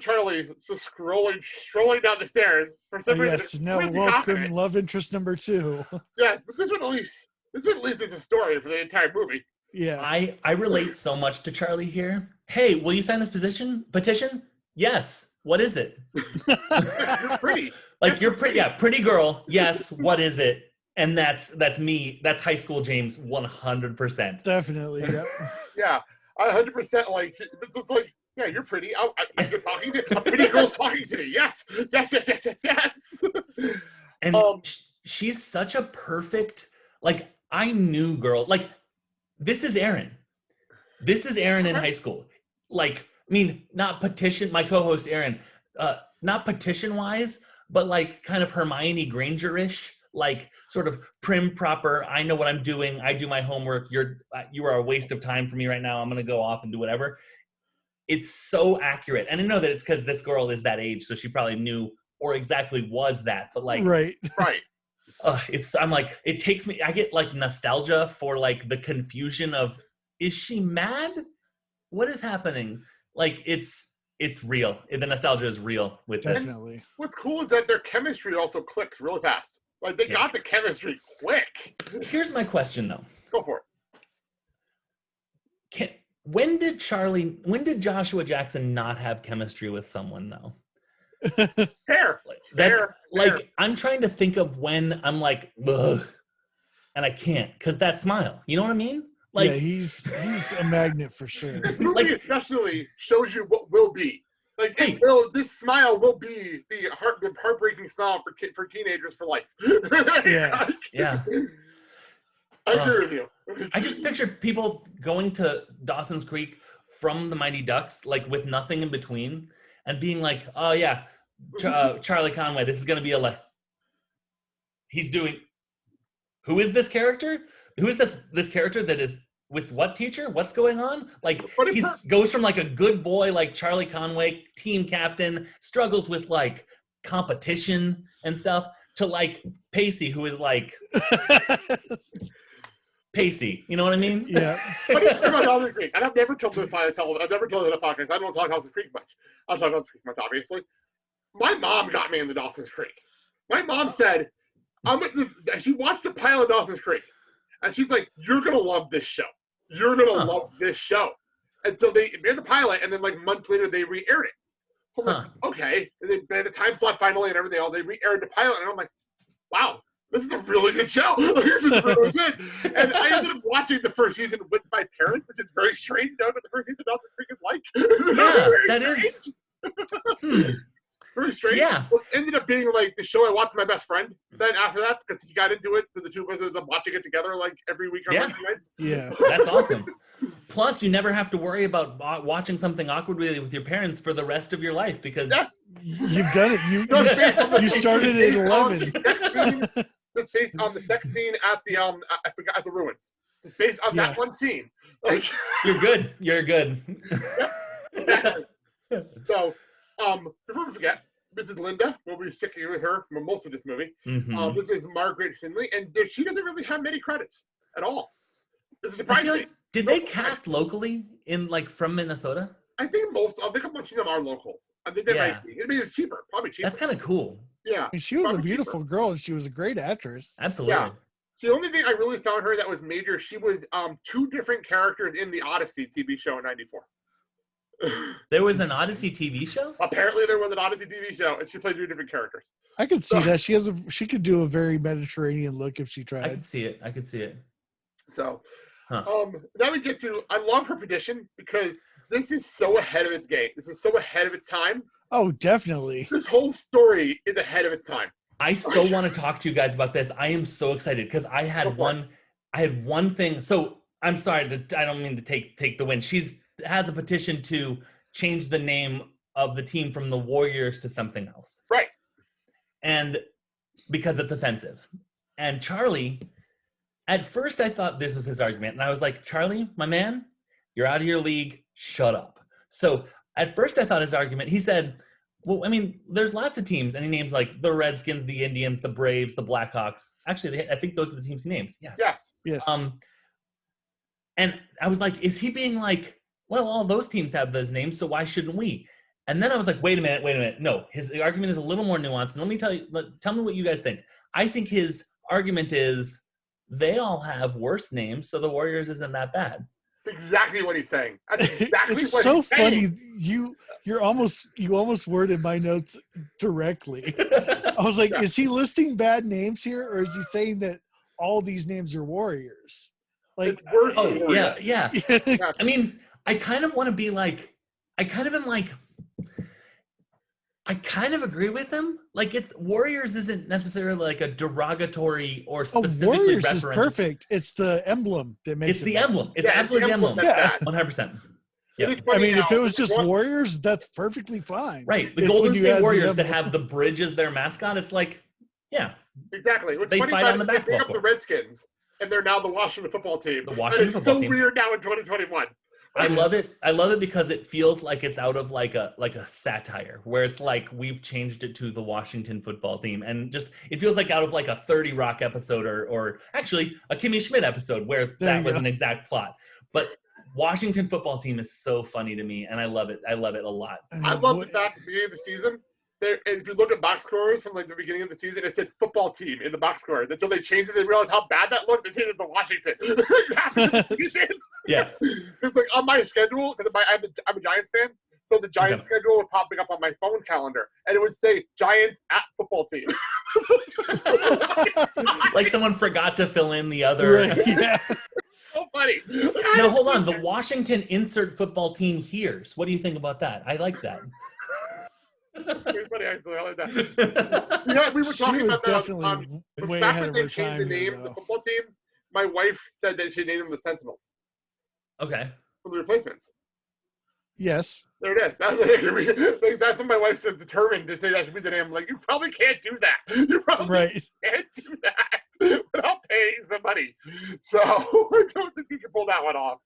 Charlie just strolling down the stairs for some reason. Welcome, love interest number 2. Yeah, but this one at least is a story for the entire movie. Yeah, I relate so much to Charlie here. Hey, will you sign this petition? Yes. What is it? You're pretty. Like you're pretty. Yeah, pretty girl. Yes. What is it? And that's me. That's high school James. 100%. Definitely. Yeah. Yeah, 100%. Like it's just like. Yeah, you're pretty. You're talking to a pretty girl talking to me. Yes. And she's such a perfect, like, I knew girl. Like, this is Erin. In high school. Like, I mean, not petition, my co-host Erin, not petition-wise, but like kind of Hermione Granger-ish. Like sort of prim, proper, I know what I'm doing. I do my homework. You are a waste of time for me right now. I'm going to go off and do whatever. It's so accurate. And I know that it's because this girl is that age, so she probably knew or exactly was that. But like, right. I'm like, it takes me, I get like nostalgia for like the confusion of, is she mad? What is happening? Like, it's real. The nostalgia is real with this. Definitely. What's cool is that their chemistry also clicks really fast. Like, they got the chemistry quick. Here's my question, though. Go for it. When did Joshua Jackson not have chemistry with someone, though? Fair. Like, I'm trying to think of when I'm like, ugh, and I can't, because that smile. You know what I mean? Like, yeah, he's a magnet for sure. This movie especially shows you what will be. Like, this smile will be the heartbreaking smile for teenagers for life. Yeah. I agree with you. I just pictured people going to Dawson's Creek from the Mighty Ducks, like with nothing in between, and being like, "Oh yeah, Charlie Conway. This is going to be he's doing. Who is this character? Who is this character that is with what teacher? What's going on? Like he goes from like a good boy like Charlie Conway, team captain, struggles with like competition and stuff, to like Pacey, who is like." Pacey, you know what I mean? Yeah. About Dawson's Creek, and I've never told this on a podcast. I don't talk Dawson's Creek much. I'll talk Dawson's Creek much, obviously. My mom got me into Dawson's Creek. My mom said, she watched the pilot of Dawson's Creek, and she's like, "You're gonna love this show. You're gonna love this show." And so they aired the pilot, and then like months later they re-aired it. So I'm like, okay. And they had the time slot finally and everything else. They re-aired the pilot, and I'm like, wow. this is a really good show. This is really good. And I ended up watching the first season with my parents, which is very strange. Knowing that the first season doesn't freaking like. Very strange. Yeah. Well, it ended up being like the show I watched with my best friend. Then after that, because he got into it, so the two of us ended up watching it together like every week on Wednesday nights. Yeah. That's awesome. Plus, you never have to worry about watching something awkwardly with your parents for the rest of your life because you've done it. You started at 11. It's based on the sex scene at the I forgot, at the ruins. It's based on that one scene. Like you're good. You're good. Exactly. So, before we forget, this is Linda. We'll be sticking with her for most of this movie. Mm-hmm. This is Margaret Finley, and she doesn't really have many credits at all. This is surprising. Like, did they cast locally from Minnesota? I think a bunch of them are locals. I think they might be. I mean, it's cheaper, probably cheaper. That's kind of cool. Yeah. And she was a beautiful girl, and she was a great actress. Absolutely. Yeah. The only thing I really found her that was major, she was two different characters in the Odyssey TV show in '94. There was an Odyssey TV show? Apparently there was an Odyssey TV show, and she played two different characters. I could see that. She could do a very Mediterranean look if she tried. I could see it. So, now we get to, I love her petition because this is so ahead of its game. This is so ahead of its time. Oh, definitely. This whole story is ahead of its time. I so want to talk to you guys about this. I am so excited because I had one thing. So I'm sorry, I don't mean to take the win. Has a petition to change the name of the team from the Warriors to something else. Right. And because it's offensive. And Charlie, at first I thought this was his argument. And I was like, Charlie, my man, you're out of your league. Shut up. So at first I thought his argument, he said, well, I mean, there's lots of teams. And he names like the Redskins, the Indians, the Braves, the Blackhawks. Actually, I think those are the teams he names. Yes. And I was like, is he being like, well, all those teams have those names, so why shouldn't we? And then I was like, wait a minute. No, his argument is a little more nuanced. And let me tell me what you guys think. I think his argument is they all have worse names, so the Warriors isn't that bad. That's exactly what he's saying. That's exactly it's what so he's funny. saying. You almost worded my notes directly. I was like, is he listing bad names here, or is he saying that all these names are Warriors? Like, yeah. I mean, I kind of want to be like, I kind of agree with him. Like, it's Warriors isn't necessarily like a derogatory or specifically Warriors referential. is perfect. It's the emblem that makes it's the emblem. It's absolutely the emblem. 100%. Yeah. I mean, if it was just Warriors, that's perfectly fine. Right. The Golden State Warriors that have the bridge as their mascot, it's like, yeah. Exactly. What's they funny fight about on the it, basketball they pick up the Redskins, and they're now the Washington football team. The Washington football team. It's so weird now in 2021. I love it because it feels like it's out of like a satire where it's like we've changed it to the Washington football team, and just it feels like out of like a 30 Rock episode or actually a Kimmy Schmidt episode where that was an exact plot. But Washington football team is so funny to me, and I love it. I love it a lot. I love the fact at the beginning of the season, if you look at box scores from like the beginning of the season, it said football team in the box score. Until they changed it, they realized how bad that looked. They changed it to Washington. Yeah. It's like on my schedule, because I'm a Giants fan, so the Giants schedule was popping up on my phone calendar, and it would say Giants at football team. Like someone forgot to fill in the other. Right, yeah. So funny. Now hold on, the Washington insert football team here's. What do you think about that? I like that. Funny, actually. I like that. Yeah, we were talking about that. Definitely way back ahead when of they her changed time. the name of the football team, my wife said that she named them the Sentinels. Okay. For the replacements. Yes. There it is. That's what my wife said, determined to say that should be the name. I'm like, you probably can't do that. You probably can't do that without paying somebody. So I don't think you can pull that one off.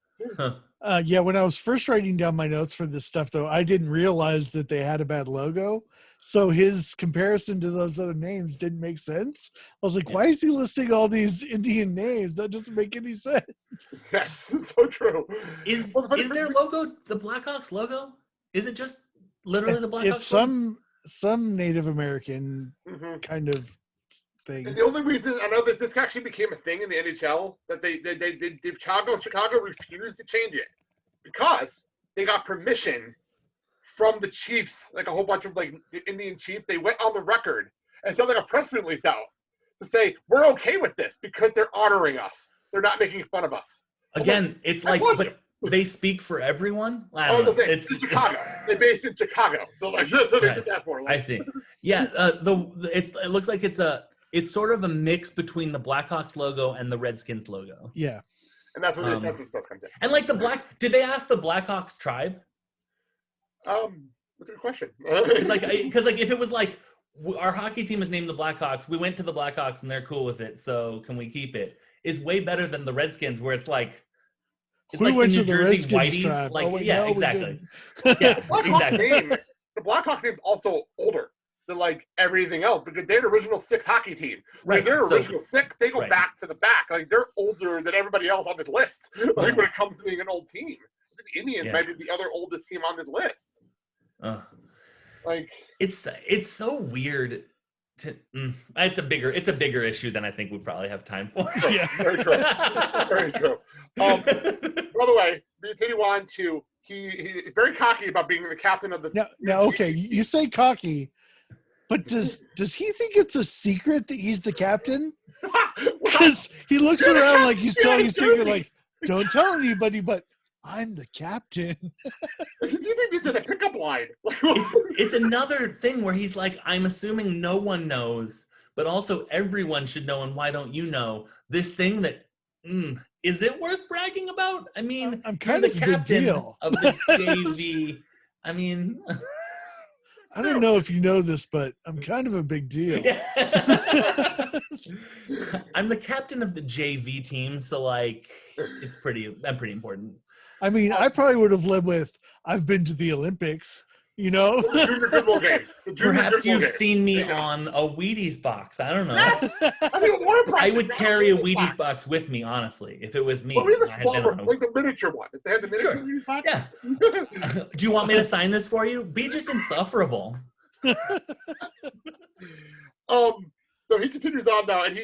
Yeah, when I was first writing down my notes for this stuff, though, I didn't realize that they had a bad logo. So his comparison to those other names didn't make sense. I was like, why is he listing all these Indian names? That doesn't make any sense. Yes, so true. Is their logo the Blackhawks logo? Is it just literally the Blackhawks? It's some Native American kind of thing. And the only reason I know that this actually became a thing in the NHL that they Chicago refused to change it because they got permission from the Chiefs, like a whole bunch of like Indian chiefs. They went on the record and sent like a press release out to say we're okay with this because they're honoring us. They're not making fun of us. Again, it's like, but they speak for everyone. I don't know. It's Chicago. They're based in Chicago, so like that's what they did that for. Like, I see. Yeah, it looks like it's sort of a mix between the Blackhawks logo and the Redskins logo. Yeah, and that's what that's the stuff comes in. And like did they ask the Blackhawks tribe? That's a good question. Because if it was like our hockey team is named the Blackhawks, we went to the Blackhawks and they're cool with it, so can we keep it? Is way better than the Redskins, where it's like we went the to the Jersey Redskins Whiteys. tribe. Like, wait, yeah, no, exactly. Yeah, the Blackhawks name's also older than like everything else because they're the original 6 hockey team. Right. They're original 6. They go back to the back. Like they're older than everybody else on this list. Like when it comes to being an old team, the Indians might be the other oldest team on this list. Like it's so weird. It's a bigger issue than I think we probably have time for. Yeah, very true. Very true. By the way, we continue on to he's very cocky about being the captain of the. No, okay, you say cocky, but does he think it's a secret that he's the captain? Because he looks around like he's telling his team, like, "Don't tell anybody," but I'm the captain. You think this is a pickup line? It's another thing where he's like, I'm assuming no one knows, but also everyone should know, and why don't you know this thing that is it worth bragging about? I mean, I'm kind of the a big captain deal of the JV. I mean, I don't know if you know this, but I'm kind of a big deal. Yeah. I'm the captain of the JV team, so like, I'm pretty important. I mean, I probably would have led with, I've been to the Olympics, you know? Perhaps you've seen me on a Wheaties box. I don't know. I would carry a Wheaties box with me, honestly, if it was me. Well, the smaller, like the miniature one. If they had the miniature Wheaties box? Yeah. Do you want me to sign this for you? Be just insufferable. So he continues on now, and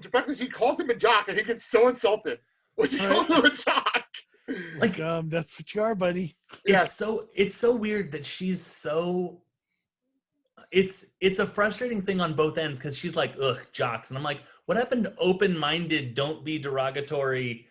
the fact that she calls him a jock, and he gets so insulted when she calls him a jock. Like, that's what you are, buddy. It's so weird that she's so. It's a frustrating thing on both ends because she's like, ugh, jocks, and I'm like, what happened to open-minded? Don't be derogatory.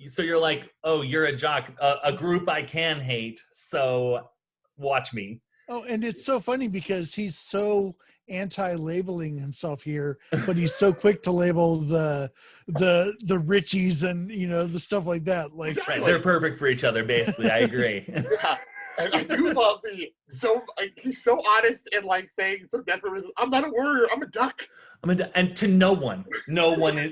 So you're like, oh, you're a jock, a group I can hate. So watch me. Oh, and it's so funny because he's so anti-labeling himself here, but he's so quick to label the Richies and the stuff like that. Like, right, they're perfect for each other, basically. I agree. Yeah, and I do love he's so honest and like saying so desperately, I'm not a warrior, I'm a duck. And to no one,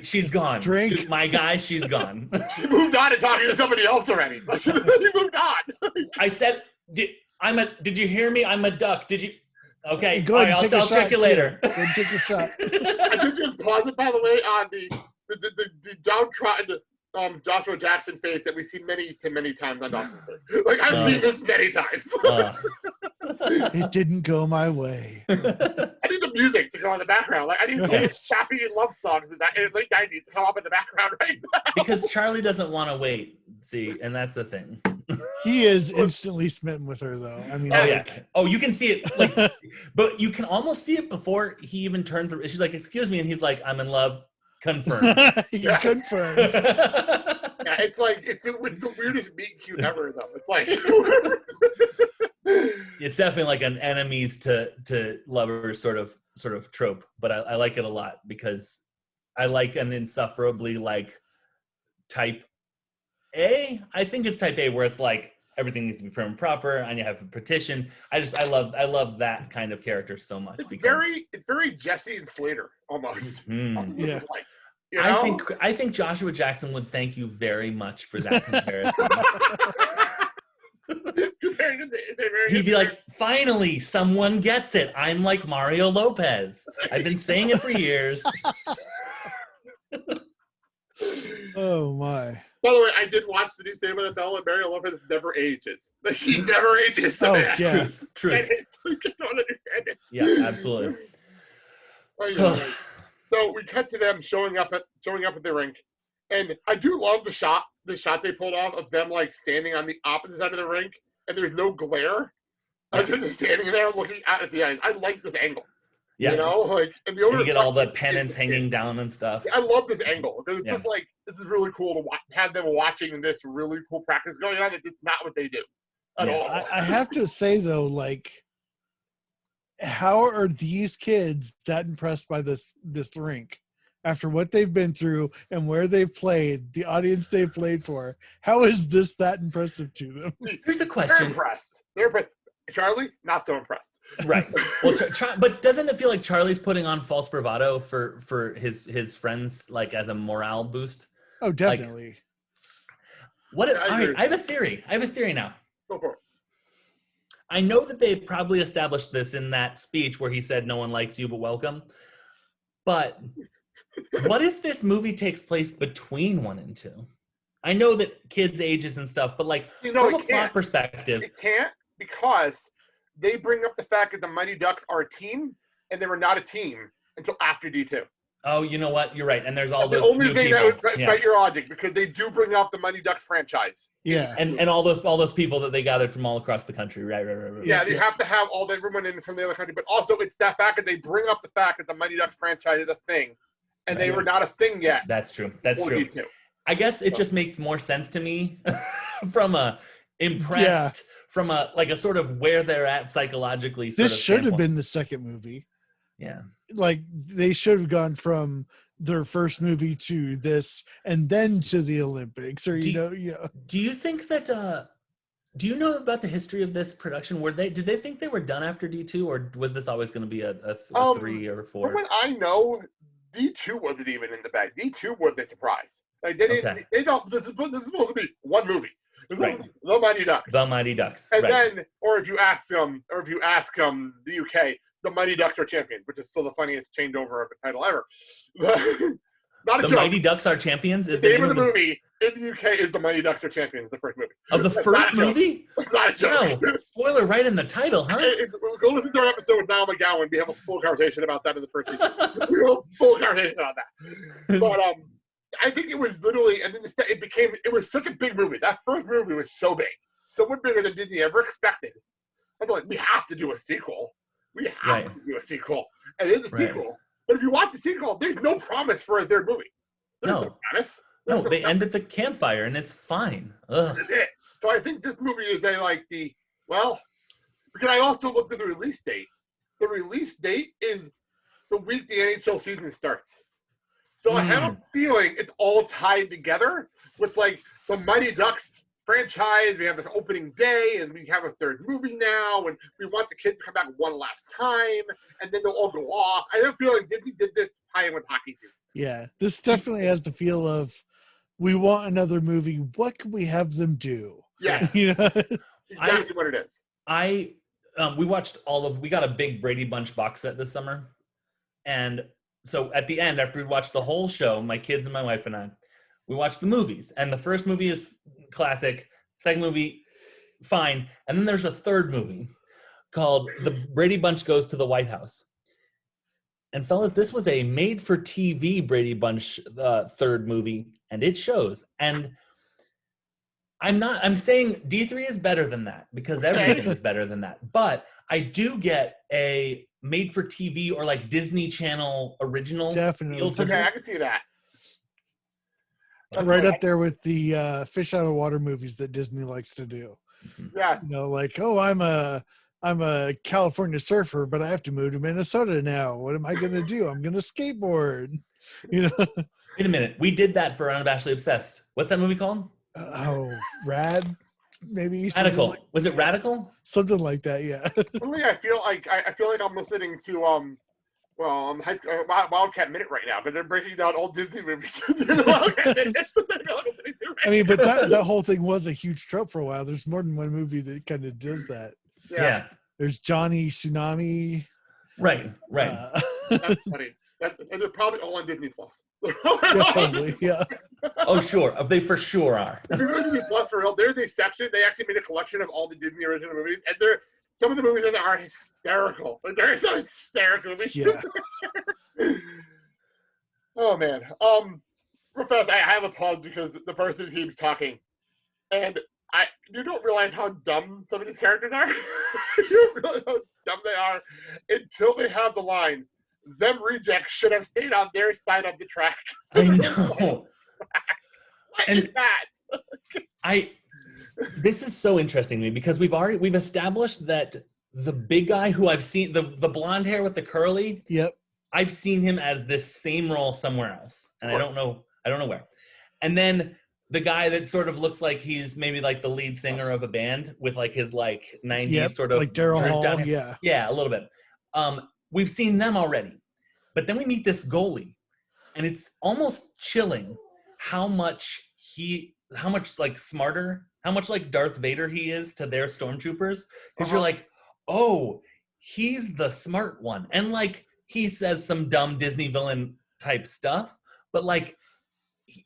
she's gone. Drink. To my guy, she's gone. He moved on and talking to somebody else already. He moved on. I said, did you hear me? I'm a duck. Did you? Okay, go ahead. I'll check you later. Go and take a shot. I did just pause it, by the way, on the downtrodden Joshua Jackson face that we've seen many times on Dawson's Creek. Like I've seen this many times. It didn't go my way. I need the music to go in the background. Like I need some sappy love songs in the late '90s to come up in the background right now. Because Charlie doesn't want to wait. See, and that's the thing. He is instantly smitten with her, though. I mean, you can see it, like, but you can almost see it before he even turns. She's like, "Excuse me," and he's like, "I'm in love." Confirmed. Confirmed. Yeah, it's the weirdest meet cute ever, though. It's like it's definitely like an enemies to lovers sort of trope, but I like it a lot because I like an insufferably like type A. I think it's type A where it's like everything needs to be prim and proper and you have a petition. I love that kind of character so much. It's very Jesse and Slater almost. Yeah. Like, I think Joshua Jackson would thank you very much for that comparison. He'd be like, finally, someone gets it. I'm like Mario Lopez. I've been saying it for years. Oh, my. By the way, I did watch the new Saved by the Bell, and Mario Lopez never ages. Like, he never ages. So bad. Yeah. Truth. I don't understand it. Yeah, absolutely. So we cut to them showing up at the rink, and I do love the shot they pulled off of them like standing on the opposite side of the rink, and there's no glare. They're just standing there looking out at the end. I like this angle. Yeah. You know, like, and the And owner you get all the pennants hanging down and stuff. I love this angle because it's just like, this is really cool to have them watching this really cool practice going on. It's not what they do at all. I have to say though, like, how are these kids that impressed by this rink after what they've been through and where they've played, the audience they've played for? How is this that impressive to them? Here's a question. They're impressed. They're impressed. Charlie, not so impressed. Right. Well, but doesn't it feel like Charlie's putting on false bravado for his friends, like as a morale boost? Oh, definitely. Like, all right, I have a theory now. Go for it. I know that they probably established this in that speech where he said, "No one likes you, but welcome." But what if this movie takes place between 1 and 2? I know that kids' ages and stuff, but like from a plot perspective, it can't, because they bring up the fact that the Mighty Ducks are a team, and they were not a team until after D2. Oh, you know what? You're right. And there's all That's those the only new thing people. that would fight your logic, because they do bring up the Mighty Ducks franchise. Yeah. And all those people that they gathered from all across the country. Right. Yeah, you have to have all that everyone in from the other country, but also it's that fact that they bring up the fact that the Mighty Ducks franchise is a thing, and they were not a thing yet. That's true. That's true. D2. I guess it just makes more sense to me from a impressed, from a like a sort of where they're at psychologically. This should have been the second movie. Yeah. Like they should have gone from their first movie to this and then to the Olympics, or Do you think that do you know about the history of this production? Did they think they were done after D2, or was this always going to be a 3 or 4? From what I know, D2 wasn't even in the bag. D2 was a surprise. Like they didn't. Okay. They thought this is supposed to be one movie. Right. The Mighty Ducks. The Mighty Ducks. And right. then, or if you ask the UK, the Mighty Ducks are champions, which is still the funniest changeover of a title ever. Not a the joke. Mighty Ducks are champions. Is the name of the movie in the UK is the Mighty Ducks are champions. The first movie of the first movie. Not a joke. No. Spoiler right in the title, huh? Go listen to our episode with Niall McGowan. We have a full conversation about that in the first season. We have a full conversation about that. But I think it was literally, and then it was such a big movie. That first movie was so big, so much bigger than Disney ever expected. I was like, we have to do a sequel. We have to do a sequel. And there's a sequel. But if you watch the sequel, there's no promise for a third movie. There's no promise. No, they end at the campfire, and it's fine. Ugh. That's it. So I think this movie is because I also looked at the release date. The release date is the week the NHL season starts. So I have a feeling it's all tied together with like the Mighty Ducks franchise. We have this opening day, and we have a third movie now, and we want the kids to come back one last time, and then they'll all go off. I have a feeling Disney did this tie in with hockey too. Yeah, this definitely has the feel of, we want another movie. What can we have them do? Yeah, exactly what it is. We watched we got a big Brady Bunch box set this summer, and so at the end, after we watched the whole show, my kids and my wife and I, we watched the movies, and the first movie is classic, second movie fine, and then there's a third movie called The Brady Bunch Goes to the White House. And fellas, this was a made-for-TV Brady Bunch third movie, and it shows. And I'm saying D3 is better than that, because everything is better than that. But I do get a made-for-TV or like Disney Channel original. Definitely. I can see that. That's right up there with the fish out of water movies that Disney likes to do. Yeah. Like, oh, I'm a California surfer, but I have to move to Minnesota now. What am I going to do? I'm going to skateboard. Wait a minute. We did that for Unabashedly Obsessed. What's that movie called? Rad, maybe. Radical. Was it Radical? Something like that, yeah. Really, I feel like I'm listening to Wildcat Minute right now, because they're breaking down old Disney movies. I mean, but that whole thing was a huge trope for a while. There's more than one movie that kind of does that. Yeah. There's Johnny Tsunami. Right. That's funny. And they're probably all on Disney Plus. Probably, yeah. Oh, sure. They for sure are. If you go to Disney Plus for real, there's a section. They actually made a collection of all the Disney original movies, and some of the movies in there are hysterical. Like, there are some hysterical movies. Yeah. Oh man. Real fast, I have a pause because the person keeps talking, and You don't realize how dumb some of these characters are. You don't realize how dumb they are until they have the line, them rejects should have stayed on their side of the track. I know. What is that? This is so interesting to me because we've established that the big guy who I've seen, the blonde hair with the curly, Yep. I've seen him as this same role somewhere else, and I don't know where. And then the guy that sort of looks like he's maybe like the lead singer of a band with like his like 90s sort of like Daryl Hall, yeah, a little bit. We've seen them already, but then we meet this goalie, and it's almost chilling how much like smarter, how much like Darth Vader he is to their stormtroopers, because you're like, oh, he's the smart one, and like he says some dumb Disney villain type stuff, but like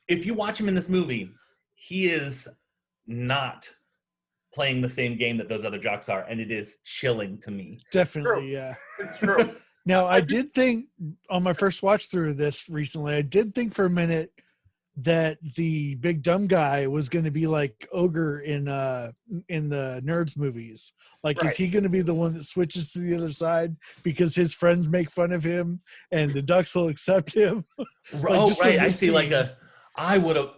if you watch him in this movie, he is not playing the same game that those other jocks are, and it is chilling to me. Definitely, yeah. It's true. Now, I did think on my first watch through this recently, I did think for a minute that the big dumb guy was going to be like Ogre in the Nerds movies. Like, is he going to be the one that switches to the other side because his friends make fun of him and the ducks will accept him? Like, right. I see scene. I would have,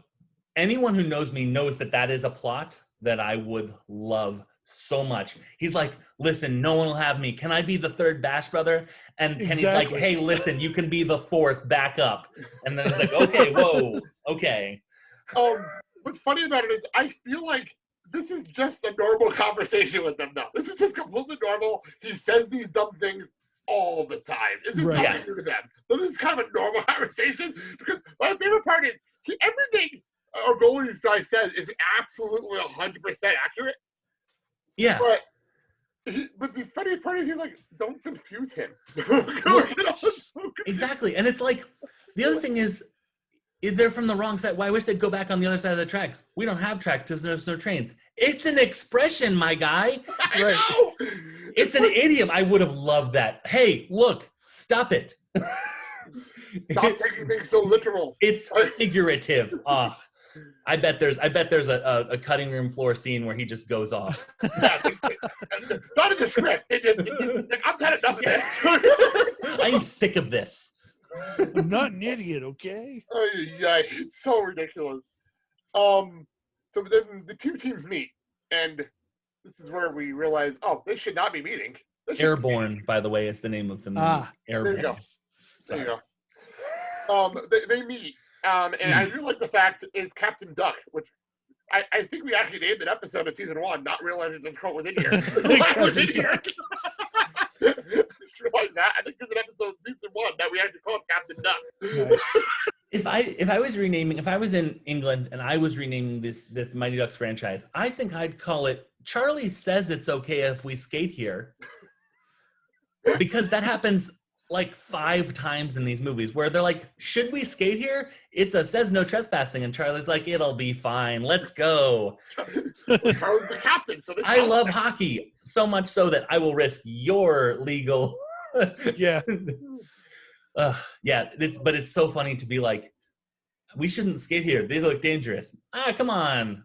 anyone who knows me knows that is a plot that I would love so much. He's like, listen, no one will have me. Can I be the third Bash brother? And he's like, hey, listen, you can be the fourth, back up. And then it's like, okay, whoa, okay. What's funny about it is I feel like this is just a normal conversation with them now. This is just completely normal. He says these dumb things all the time. This is nothing new to them. So this is kind of a normal conversation, because my favorite part is everything our goalie guy says is absolutely 100% accurate. Yeah. But the funny part is he's like, don't confuse him. Exactly. And it's like, the other thing is they're from the wrong side. Well, I wish they'd go back on the other side of the tracks. We don't have tracks because there's no trains. It's an expression, my guy. I know. It's an idiom. I would have loved that. Hey, look, stop it. Stop taking things so literal. It's figurative. I bet there's a cutting room floor scene where he just goes off. Not in the script. I've had enough of this. I'm sick of this. I'm not an idiot, okay? Oh, yeah, it's so ridiculous. So then the two teams meet, and this is where we realize, they should not be meeting. Airborne, by the way, is the name of the movie. Airborne. There you go. They meet. And I do like the fact it's Captain Duck, which I think we actually named an episode of season 1, not realizing that's called within here. Just realized that. I think there's an episode of season 1 that we actually called Captain Duck. Nice. If I was in England and I was renaming this Mighty Ducks franchise, I think I'd call it Charlie Says It's Okay If We Skate Here. Because that happens like 5 times in these movies where they're like, should we skate here? It's a says no trespassing, and Charlie's like, it'll be fine, let's go. Charlie's the captain. So I love hockey so much so that I will risk your legal yeah. But it's so funny to be like, we shouldn't skate here, they look dangerous. Come on,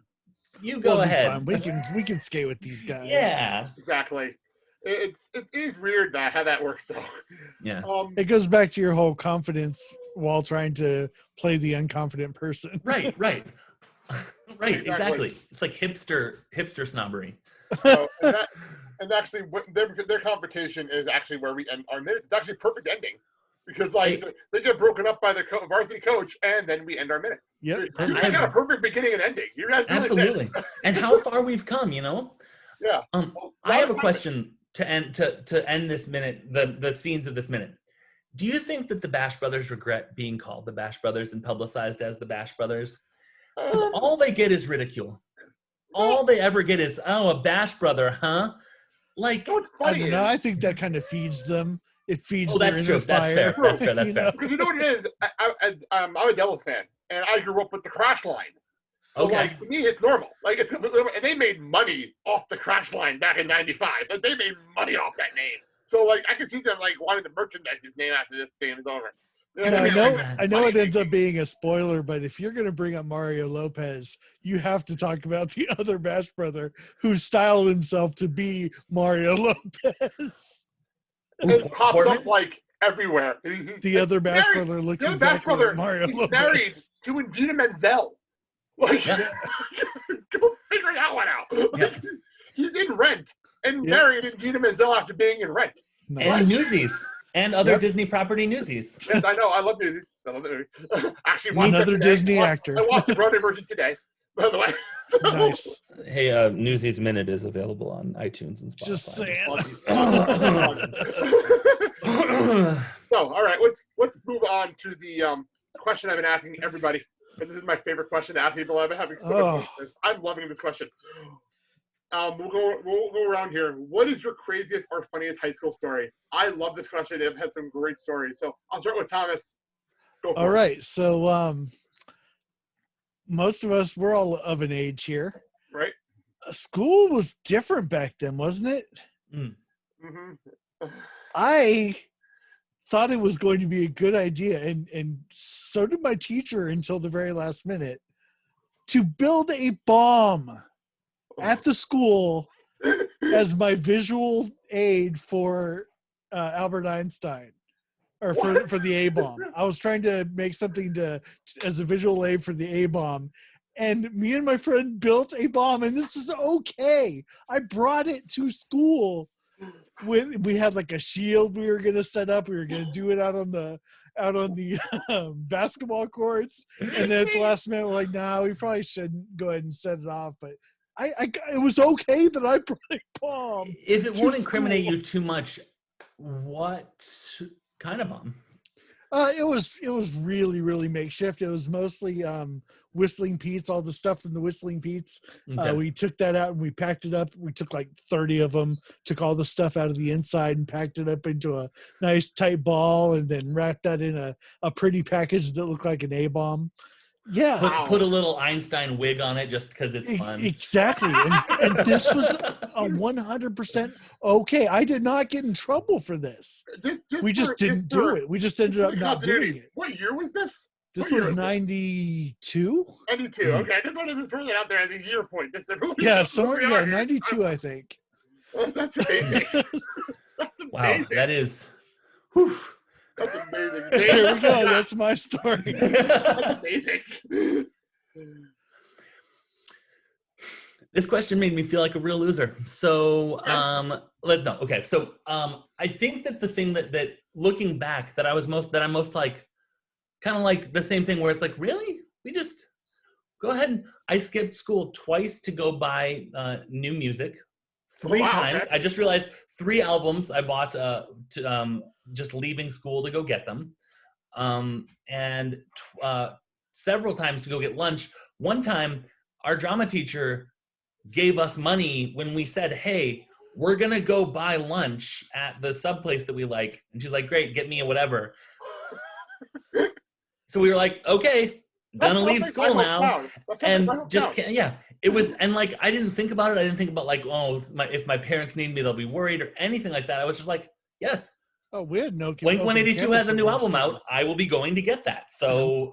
you go ahead. We can skate with these guys. Yeah, exactly. It is weird how that works though. Yeah. It goes back to your whole confidence while trying to play the unconfident person. Right. Exactly. It's like hipster snobbery. And actually, their confrontation is actually where we end our minutes. It's actually a perfect ending, because like they get broken up by the varsity coach, and then we end our minutes. Yep. So you guys got a perfect beginning and ending. You guys really absolutely. And how far we've come, you know. Yeah. I have a question to end this minute, the scenes of this minute. Do you think that the Bash Brothers regret being called the Bash Brothers and publicized as the Bash Brothers? All they get is ridicule. All they ever get is, a Bash Brother, huh? Like, I don't know. I think that kind of feeds them. It feeds their inner fire. That's fair. That's fair. Because you know what it is? I'm a Devils fan, and I grew up with the Crash line. So okay. Like, to me, it's normal. Like, it's completely normal. And they made money off the Crash line back in '95. Like, they made money off that name. So, like, I can see them like wanting to merchandise his name after this thing is over. You know, I know it ends up being a spoiler, but if you're going to bring up Mario Lopez, you have to talk about the other Bash brother who styled himself to be Mario Lopez. It pops up like everywhere. The other Bash brother looks exactly like Mario Lopez. Married to Idina Menzel. Like, go figure that one out. Like, he's in Rent and married Idina Menzel after being in Rent. Nice. And Newsies. And other Disney property Newsies. Yes, I know. I love Newsies. I love the movie. Actually, another Disney actor. I watched the Broadway version today, by the way. So. Nice. Hey, Newsies Minute is available on iTunes and Spotify. Just saying. So, all right, let's move on to the question I've been asking everybody. And this is my favorite question to ask people. I've been having so much fun with this. I'm loving this question. We'll go around here. What is your craziest or funniest high school story? I love this question. I've had some great stories. So I'll start with Thomas. All right. So most of us, we're all of an age here. Right. School was different back then, wasn't it? Mm-hmm. I thought it was going to be a good idea, and so did my teacher until the very last minute, to build a bomb at the school as my visual aid for Albert Einstein, or for the A-bomb. I was trying to make something as a visual aid for the A-bomb, and me and my friend built a bomb, and this was okay. I brought it to school. We had like a shield we were gonna set up. We were gonna do it out on the basketball courts, and then at the last minute we're like, "No, we probably shouldn't go ahead and set it off." But it was okay that I brought a bomb. If it won't incriminate you too much, what kind of bomb? It was really, really makeshift. It was mostly Whistling Pete's, all the stuff from the Whistling Pete's. Okay. We took that out and we packed it up. We took like 30 of them, took all the stuff out of the inside and packed it up into a nice tight ball, and then wrapped that in a pretty package that looked like an A-bomb. Yeah. Put a little Einstein wig on it just because it's fun. Exactly. And this was a 100% okay. I did not get in trouble for this. We just didn't do it. We just ended up not doing it. What year was this? This was 92? 92. Mm-hmm. Okay. I just wanted to throw that out there at the year point. Yeah, 92, I think. That's amazing. That's amazing. Wow, that is... Whew. That's amazing. There we go. That's my story. That's amazing. This question made me feel like a real loser. So, okay. So, I think that the thing that looking back, that I'm most like, kind of like the same thing where it's like, really? We just go ahead and I skipped school twice to go buy new music. 3 times. Okay. I just realized 3 albums I bought just leaving school to go get them. And several times to go get lunch. One time, our drama teacher gave us money when we said, hey, we're going to go buy lunch at the sub place that we like. And she's like, great, get me a whatever. So we were like, okay, gonna leave school now. And just, it was, and like, I didn't think about it. I didn't think about like, oh, if my parents need me, they'll be worried or anything like that. I was just like, yes. Oh, we had no. Blink-182 has a new album out. I will be going to get that. So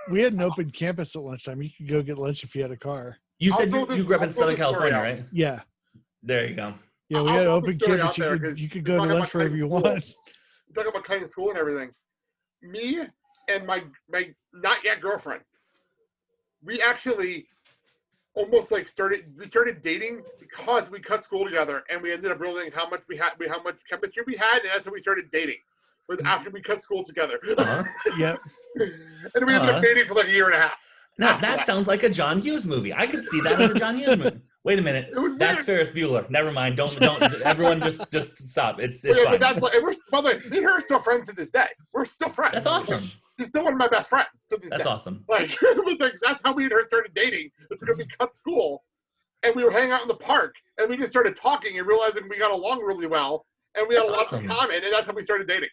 we had an open campus at lunchtime. You could go get lunch if you had a car. You said you grew up in Southern California, right? Yeah. There you go. Yeah, we had open campus. You could go to lunch wherever you want. Talking about cutting school and everything. Me and my not yet girlfriend, we actually almost like started dating because we cut school together, and we ended up realizing how much chemistry we had, and that's how we started dating. Was after we cut school together. Yep. And we ended up dating for like a year and a half. Now that sounds like a John Hughes movie. I could see that as a John Hughes movie. Wait a minute. That's Ferris Bueller. Never mind. Don't. Everyone just stop. It's fine. But that's like, by the way, me and her are still friends to this day. We're still friends. That's awesome. She's still one of my best friends to this day. That's awesome. Like, that's how we and her started dating. It's because we cut school, and we were hanging out in the park, and we just started talking and realizing we got along really well, and we had a lot in common, and that's how we started dating.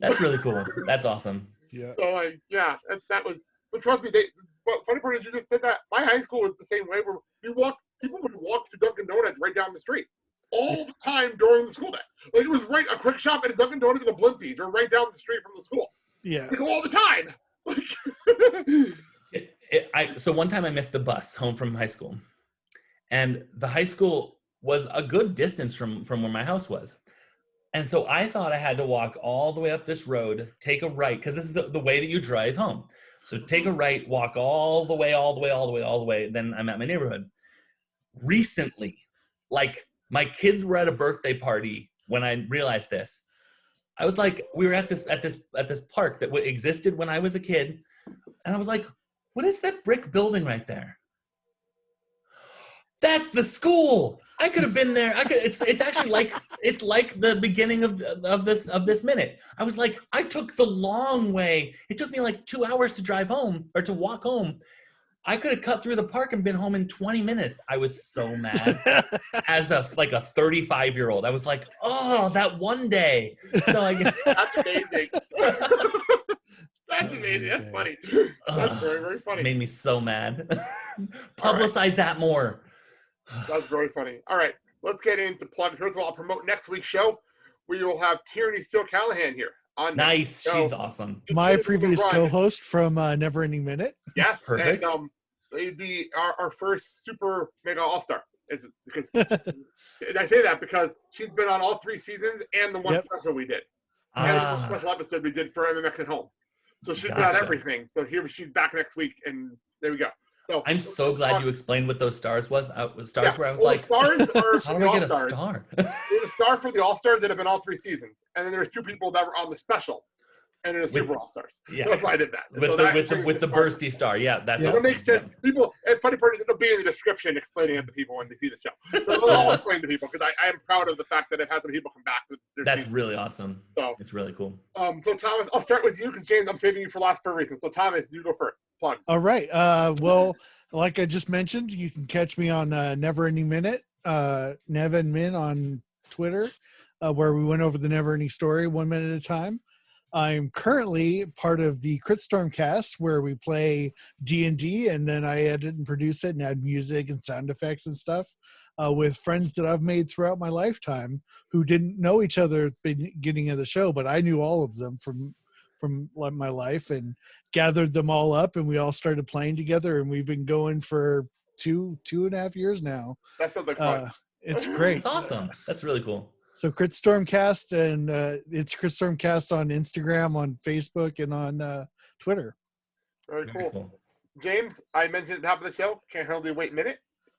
That's really cool. That's awesome. Yeah. So that was. But trust me, funny part is you just said that. My high school was the same way. Where people would walk to Dunkin' Donuts right down the street all the time during the school day. Like it was right a quick shop and a Dunkin' Donuts and a Blimpies or right down the street from the school. Yeah. We go all the time. So one time I missed the bus home from high school, and the high school was a good distance from where my house was. And so I thought I had to walk all the way up this road, take a right, because this is the way that you drive home. So take a right, walk all the way, then I'm at my neighborhood. Recently, like my kids were at a birthday party when I realized this. I was like, we were at this park that existed when I was a kid, and I was like, what is that brick building right there? That's the school. I could have been there. It's actually like it's like the beginning of this minute. I was like, I took the long way. It took me like 2 hours to drive home or to walk home. I could have cut through the park and been home in 20 minutes. I was so mad. As a 35-year-old, I was like, oh, that one day. So I guess That's amazing. That's amazing. That's funny. That's very, very funny. Made me so mad. Publicize that more. That's very funny. All right, let's get into plugs. First of all, I'll promote next week's show. We will have Tierney Steele Callahan here. Nice. She's awesome. My previous co-host from Never Ending Minute. Yes. Perfect. And our first super mega all-star. Is because I say that because she's been on all 3 seasons and the one special we did. And the special episode we did for MMX at Home. So she's got everything. So here she's back next week, and there we go. So I'm so glad you explained what those stars was. Where I was well, like, the stars are how do I get a star? There's a star for the All-Stars that have been all 3 seasons. And then there's 2 people that were on the special. And then the Super All-Stars. Yeah. So that's why I did that. With the bursty star. Yeah, that's awesome. That makes sense. Yeah. People, and funny part is it'll be in the description explaining it to people when they see the show. So I'll explain to people because I am proud of the fact that I've had some people come back with this. That's really awesome. So it's really cool. So Thomas, I'll start with you because James, I'm saving you for last for a reason. So Thomas, you go first. Plugs. All right. Well, like I just mentioned, you can catch me on Never Ending Minute, Nev and Min on Twitter, where we went over the Never Ending Story 1 minute at a time. I'm currently part of the Critstorm Cast, where we play D&D, and then I edit and produce it and add music and sound effects and stuff with friends that I've made throughout my lifetime who didn't know each other at the beginning of the show, but I knew all of them from my life and gathered them all up, and we all started playing together, and we've been going for two and a half years now. That sounds like fun. It's great. It's awesome. That's really cool. So Critstorm Cast, and it's Critstorm Cast on Instagram, on Facebook, and on Twitter. Very cool. James, I mentioned at the top of the show, Can't Hardly Wait Minute.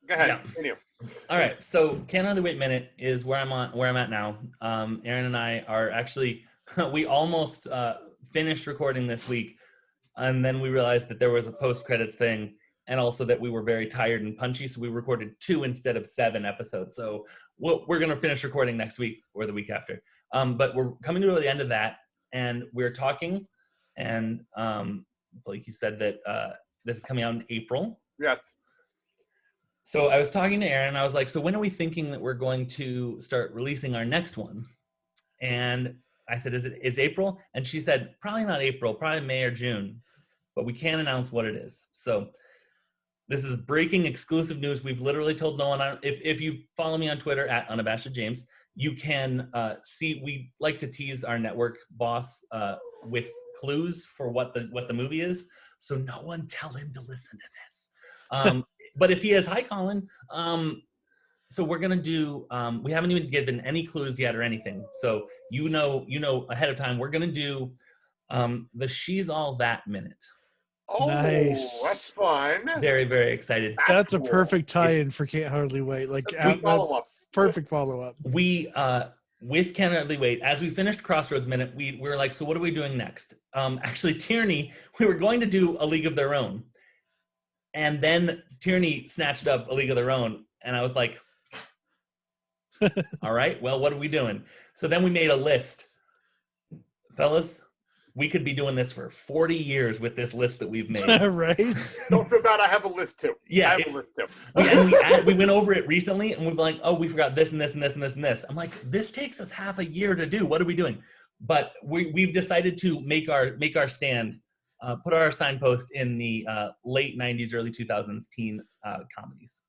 Go ahead. Continue. All right. So Can't Hardly Wait Minute is where I'm at now. Aaron and I are actually, we almost finished recording this week, and then we realized that there was a post-credits thing, and also that we were very tired and punchy, so we recorded 2 instead of 7 episodes. So we're going to finish recording next week or the week after. But we're coming to the end of that, and we're talking, and Blake, you said that this is coming out in April. Yes. So I was talking to Aaron, and I was like, so when are we thinking that we're going to start releasing our next one? And I said, is April? And she said, probably not April, probably May or June, but we can't announce what it is. So this is breaking exclusive news. We've literally told no one. If you follow me on Twitter at @unabashedjames, you can see we like to tease our network boss with clues for what the movie is. So no one tell him to listen to this. But if he has, hi Colin. So we're gonna do. We haven't even given any clues yet or anything. So you know ahead of time. We're gonna do the She's All That minute. Oh, nice. That's fun. Very, very excited. That's cool. A perfect tie-in for Can't Hardly Wait. Perfect follow-up. We, with Can't Hardly Wait, as we finished Crossroads Minute, we were like, so what are we doing next? Actually, Tierney, we were going to do A League of Their Own. And then Tierney snatched up A League of Their Own. And I was like, all right, well, what are we doing? So then we made a list. Fellas, we could be doing this for 40 years with this list that we've made. Right? Don't feel bad. I have a list too. Yeah. I have a list too. We went over it recently, and we were like, oh, we forgot this and this and this and this and this. I'm like, this takes us half a year to do. What are we doing? But we've decided to make our stand, put our signpost in the late 90s, early 2000s teen comedies.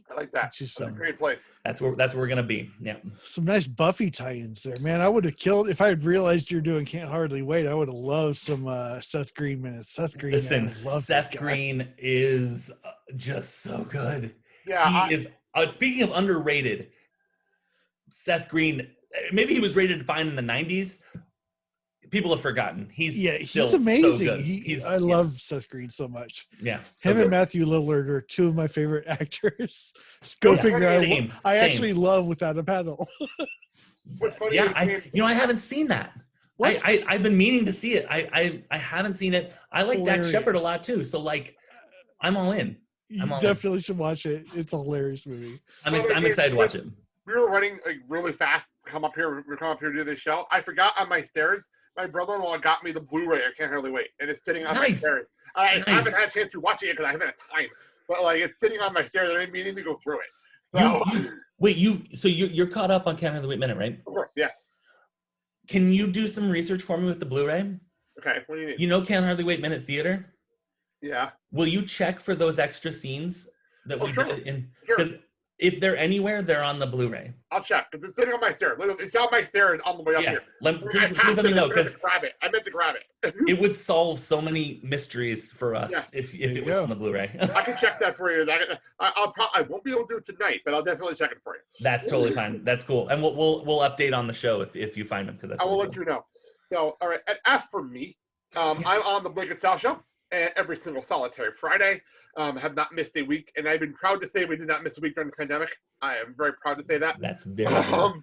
I like that. Get you That's a some. great place. That's where we're gonna be. Yeah. Some nice Buffy tie-ins there, man. I would have killed if I had realized you're doing Can't Hardly Wait. I would have loved some Seth Green minutes. Seth Green, Listen, man, I love Seth that guy. Green is just so good. Yeah, He is. Speaking of underrated, Seth Green. Maybe he was rated fine in the '90s. People have forgotten. He's amazing. So good. I love Seth Green so much. Yeah, so Him good. and Matthew Lillard are two of my favorite actors. Go figure. I actually love Without a Paddle. Yeah, I haven't seen that. I've been meaning to see it. I haven't seen it. I like Dax Shepard a lot too. So like, I'm all in. You definitely should watch it. It's a hilarious movie. I'm excited to watch it. We were running like really fast to come up here. We come up here to do this show. I forgot on my stairs. My brother-in-law got me the Blu-ray. I Can't Hardly Wait, and it's sitting on my stairs. I haven't had a chance to watch it yet because I haven't had time. But like, it's sitting on my stairs. I didn't mean to go through it. So you're caught up on Can't Hardly Wait Minute, right? Of course, yes. Can you do some research for me with the Blu-ray? Okay, what do you need? You know Can't Hardly Wait Minute Theater? Yeah. Will you check for those extra scenes that we did in? Because if they're anywhere, they're on the Blu-ray. I'll check because it's sitting on my stairs. Literally, it's on my stairs on the way up here. Please let me know because I meant to grab it. It would solve so many mysteries for us if it was on the Blu-ray. I can check that for you. I won't be able to do it tonight, but I'll definitely check it for you. That's totally fine. That's cool, and we'll update on the show if you find them because I will let you know. So, all right. And as for me, I'm on the Blake and Sal show every single solitary Friday. Have not missed a week, and I've been proud to say we did not miss a week during the pandemic. I am very proud to say that. That's very good.